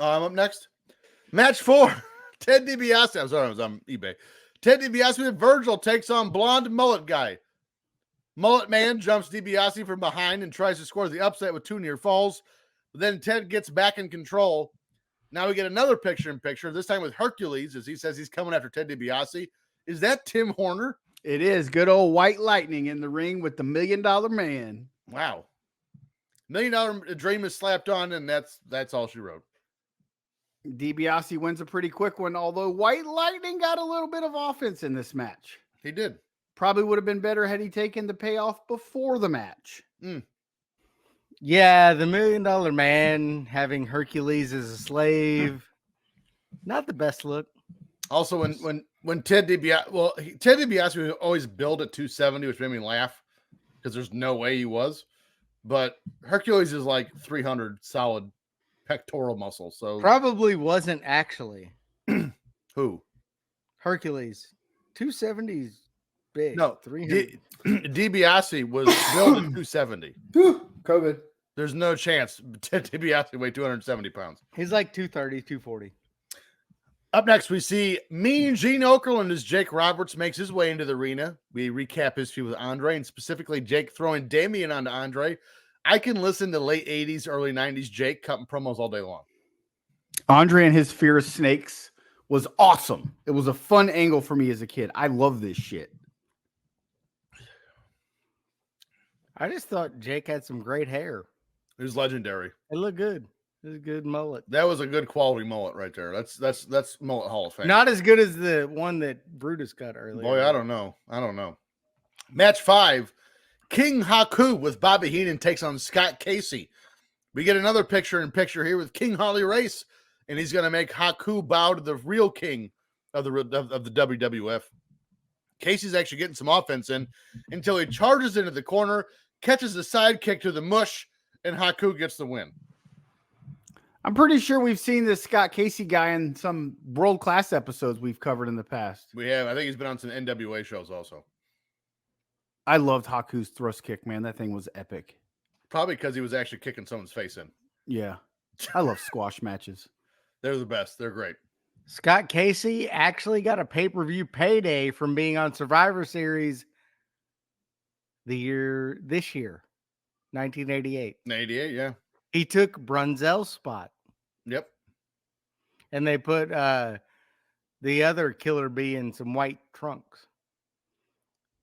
Up next, match 4. Ted DiBiase. I'm sorry, I was on eBay. Ted DiBiase with Virgil takes on blonde mullet guy. Mullet man jumps DiBiase from behind and tries to score the upset with 2 near falls. But then Ted gets back in control. Now we get another picture-in-picture, this time with Hercules, as he says he's coming after Ted DiBiase. Is that Tim Horner? It is good old White Lightning in the ring with the $1 Million Man. Wow. $1 Million Dream is slapped on, and that's all she wrote. DiBiase wins a pretty quick one, although White Lightning got a little bit of offense in this match. He did. Probably would have been better had he taken the payoff before the match. Yeah, the $1 Million Man having Hercules as a slave. Not the best look. Also, when Ted DiBiase, Ted DiBiase was always billed at 270, which made me laugh because there's no way he was. But Hercules is like 300 solid pectoral muscle. So Probably wasn't actually. who? Hercules. 270's big. No, 300. DiBiase was billed at 270. COVID. There's no chance Ted DiBiase weighed 270 pounds. He's like 230, 240. Up next, we see Mean Gene Okerlund as Jake Roberts makes his way into the arena. We recap his feud with Andre, and specifically Jake throwing Damien onto Andre. I can listen to late 80s, early 90s Jake cutting promos all day long. Andre and his fear of snakes was awesome. It was a fun angle for me as a kid. I love this shit. I just thought Jake had some great hair. It was legendary. It looked good. It was a good mullet. That was a good quality mullet right there. That's mullet Hall of Fame. Not as good as the one that Brutus got earlier. Boy, I don't know. Match 5, King Haku with Bobby Heenan takes on Scott Casey. We get another picture-in-picture here with King Harley Race, and he's going to make Haku bow to the real king of the WWF. Casey's actually getting some offense in until he charges into the corner, catches the sidekick to the mush, and Haku gets the win. I'm pretty sure we've seen this Scott Casey guy in some world-class episodes we've covered in the past. We have. I think he's been on some NWA shows also. I loved Haku's thrust kick, man. That thing was epic. Probably because he was actually kicking someone's face in. Yeah. I love squash matches. They're the best. They're great. Scott Casey actually got a pay-per-view payday from being on Survivor Series this year, 1988. 88, yeah. He took Brunzell's spot. Yep. and they put the other Killer Bee in some white trunks.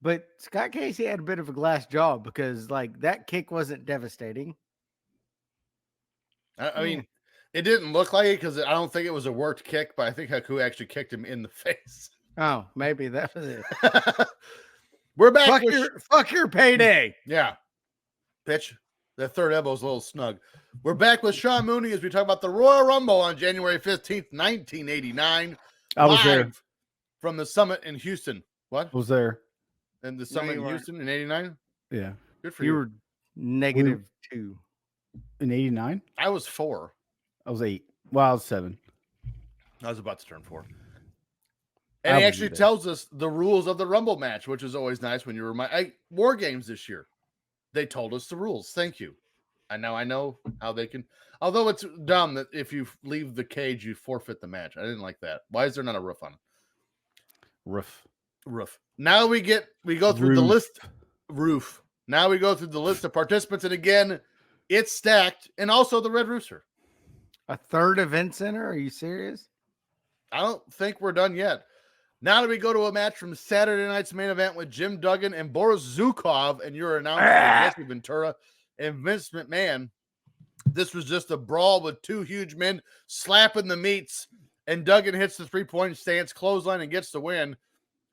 But Scott Casey had a bit of a glass jaw because, like, that kick wasn't devastating. I mean, it didn't look like it because I don't think it was a worked kick, but I think Haku actually kicked him in the face. Oh, maybe that was it. We're back. Fuck your payday. Yeah. Bitch. That third elbow's a little snug. We're back with Sean Mooney as we talk about the Royal Rumble on January 15th, 1989. I was there. Live from the Summit in Houston. What? I was there. And the Summit in Houston in 89? Yeah. Good for You you. were -2. In 89? I was 4. I was 8. Well, I was 7. I was about to turn 4. And he actually tells us the rules of the Rumble match, which is always nice when you remind. War Games this year, they told us the rules. Thank you. And now I know how they can. Although it's dumb that if you leave the cage, you forfeit the match. I didn't like that. Why is there not a roof on it? Roof. Now we go through the list. Roof. Now we go through the list of participants, and again, it's stacked, and also the Red Rooster. A third event center? Are you serious? I don't think we're done yet. Now that we go to a match from Saturday night's main event with Jim Duggan and Boris Zukov, and your announcer, Jesse Ventura and Vince McMahon. This was just a brawl with two huge men slapping the meats, and Duggan hits the 3-point stance, clothesline, and gets the win.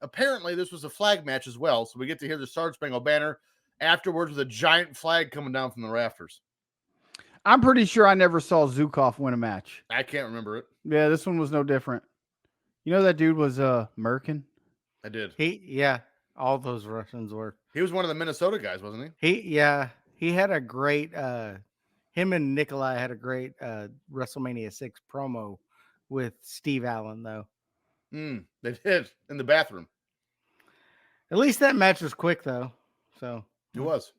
Apparently, this was a flag match as well, so we get to hear the Star Spangled Banner afterwards with a giant flag coming down from the rafters. I'm pretty sure I never saw Zukov win a match. I can't remember it. Yeah, this one was no different. You know that dude was American? I did. All those Russians were. He was one of the Minnesota guys, wasn't he? He had a great him and Nikolai had a great WrestleMania 6 promo with Steve Allen, though. They did in the bathroom. At least that match was quick, though. So it was.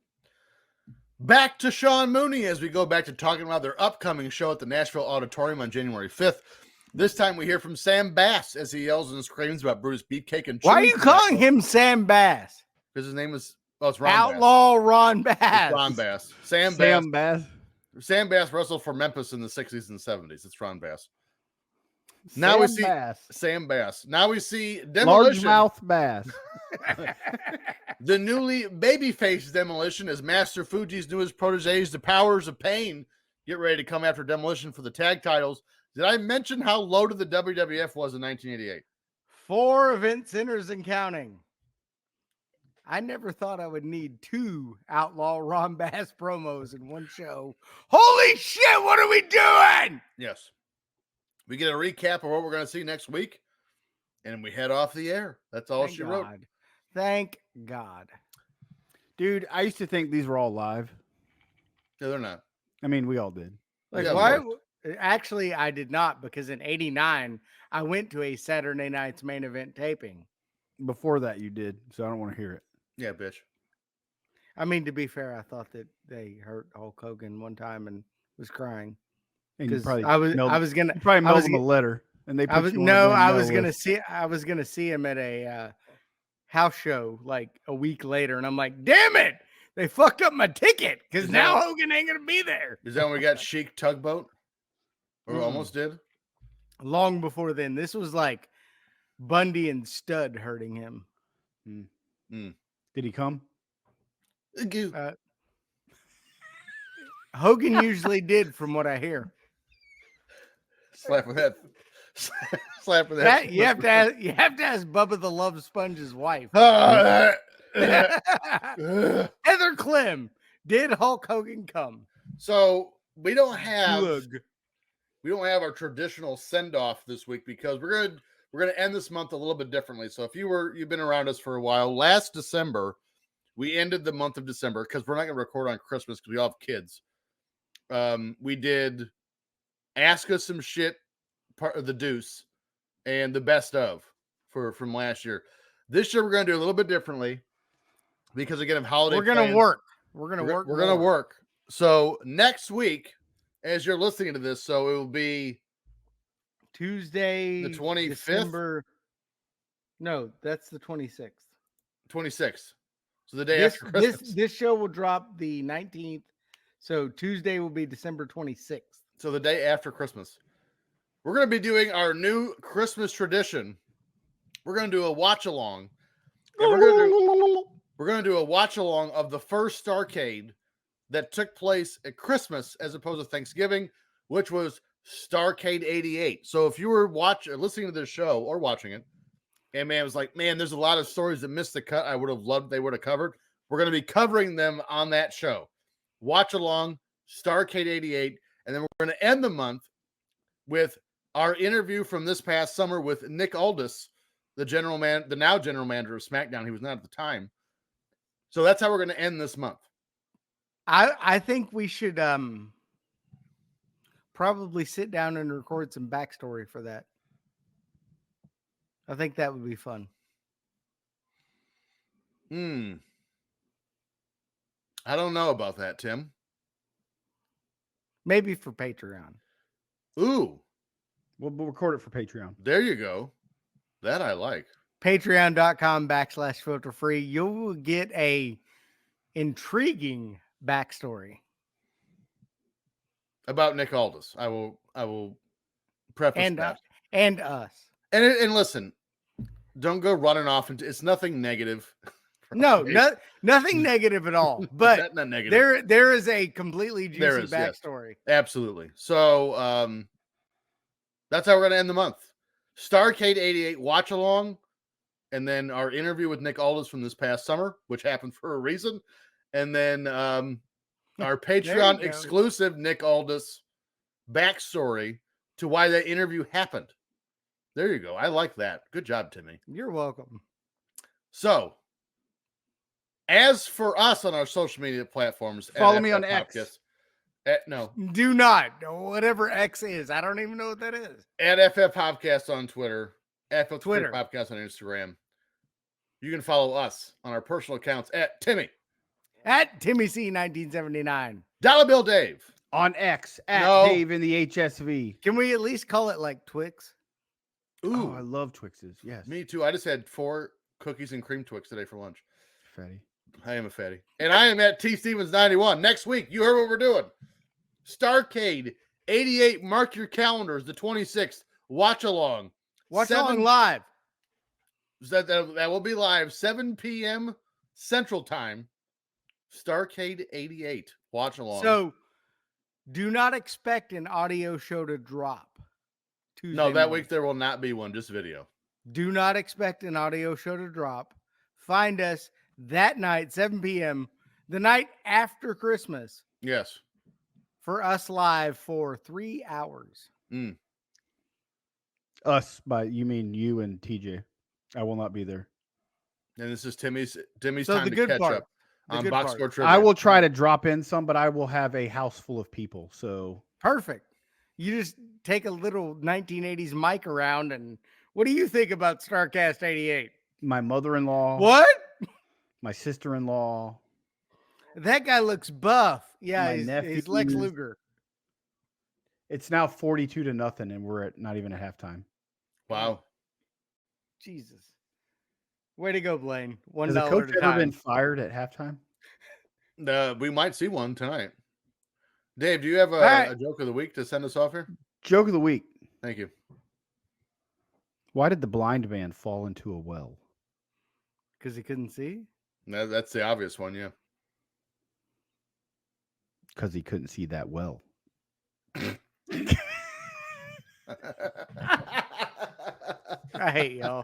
Back to Sean Mooney as we go back to talking about their upcoming show at the Nashville Auditorium on January 5th. This time we hear from Sam Bass as he yells and screams about Brutus Beefcake and Why are you calling him Sam Bass? Because his name is it's Ron Outlaw Bass. Ron Bass. It's Ron Bass. Sam Bass. Sam Bass wrestled for Memphis in the 60s and 70s. It's Ron Bass. Now we see Sam Bass. Now we see Demolition. Largemouth Bass. The newly babyface Demolition as Master Fuji's newest proteges, the Powers of Pain, get ready to come after Demolition for the tag titles. Did I mention how loaded the WWF was in 1988? 4 event centers and counting. I never thought I would need 2 Outlaw Ron Bass promos in one show. Holy shit, what are we doing? Yes. We get a recap of what we're going to see next week, and we head off the air. That's all she wrote. Thank God. Dude, I used to think these were all live. No, they're not. I mean, we all did. Why? Actually, I did not, because in 89, I went to a Saturday night's main event taping. Before that, you did, so I don't want to hear it. Yeah, bitch. I mean, to be fair, I thought that they hurt Hulk Hogan one time and was crying. Because I was gonna mailed him a letter, and they I was gonna see him at a house show like a week later, and I'm like, damn it, they fucked up my ticket because now Hogan ain't gonna be there. Is that when we got Chic Tugboat? Or almost did? Long before then. This was like Bundy and Stud hurting him. Did he come? Hogan usually did, from what I hear. Slap with that. You have to ask Bubba the Love Sponge's wife. Heather Clem, did Hulk Hogan come? So we don't have our traditional send-off this week because we're gonna end this month a little bit differently. So if you've been around us for a while, last December we ended the month of December because we're not gonna record on Christmas because we all have kids. We did Ask Us Some Shit, part of the Deuce, and the best of from last year. This year we're gonna do a little bit differently because again of holiday. We're gonna work. We're gonna work. So next week, as you're listening to this, so it will be Tuesday, the 25th. December. No, that's the 26th. 26th. So the day after Christmas. This show will drop the 19th. So Tuesday will be December 26th. So the day after Christmas. we're going to be doing our new Christmas tradition. We're going to do a watch along. And we're going to do a watch along of the first Starrcade that took place at Christmas as opposed to Thanksgiving, which was Starrcade 88. So if you were listening to this show or watching it, and man was like, man, there's a lot of stories that missed the cut. I would have loved they would have covered. We're going to be covering them on that show. Watch along, Starrcade 88, and then we're going to end the month with our interview from this past summer with Nick Aldis, the now general manager of SmackDown. He was not at the time. So that's how we're going to end this month. I think we should probably sit down and record some backstory for that. I think that would be fun. I don't know about that, Tim. Maybe for Patreon. Ooh. We'll record it for Patreon. There you go. That I like. Patreon.com/filter-free. You will get a intriguing backstory About Nick Aldis. I will preface that. And us. And listen, don't go running off into it's nothing negative. No, nothing negative at all. But not negative. there is a completely juicy backstory. Yes. Absolutely. So that's how we're gonna end the month. Starrcade 88 watch along, and then our interview with Nick Aldis from this past summer, which happened for a reason, and then our Patreon exclusive Nick Aldis backstory to why that interview happened. There you go. I like that. Good job, Timmy. You're welcome. So, as for us on our social media platforms, follow me on X. Podcast, no, do not. Whatever X is, I don't even know what that is. At FF Podcast on Twitter, at Twitter Podcast on Instagram. You can follow us on our personal accounts at Timmy. At Timmy C 1979. Dollar Bill Dave. On X at Dave in the HSV. Can we at least call it like Twix? Ooh, I love Twixes. Yes. Me too. I just had 4 cookies and cream Twix today for lunch. Fatty. I am a fatty. And I am at T Stevens 91. Next week, you heard what we're doing. Starrcade 88. Mark your calendars. The 26th. Watch along. Watch along live. That will be live 7 p.m. Central Time. Starrcade 88. Watch along. So, do not expect an audio show to drop Tuesday that morning. week there will not be one, just video. Do not expect an audio show to drop. Find us that night, 7 p.m., the night after Christmas. Yes. For us live for 3 hours. Us, you mean you and TJ. I will not be there. And this is Timmy's time the to good catch part. up on Box Score Trivia. I will try to drop in some, but I will have a house full of people. So perfect. You just take a little 1980s mic around, and what do you think about Starrcast 88? My mother-in-law. What? My sister-in-law. That guy looks buff. Yeah, My he's Lex nephews. Luger. It's now 42-0, and we're at not even at halftime. Wow. Jesus. Way to go, Blaine. $1 Has the coach at a ever time. been fired at halftime? We might see one tonight. Dave, do you have a joke of the week to send us off here? Joke of the week. Thank you. Why did the blind man fall into a well? Because he couldn't see? That's the obvious one, yeah. Because he couldn't see that well. I hate y'all.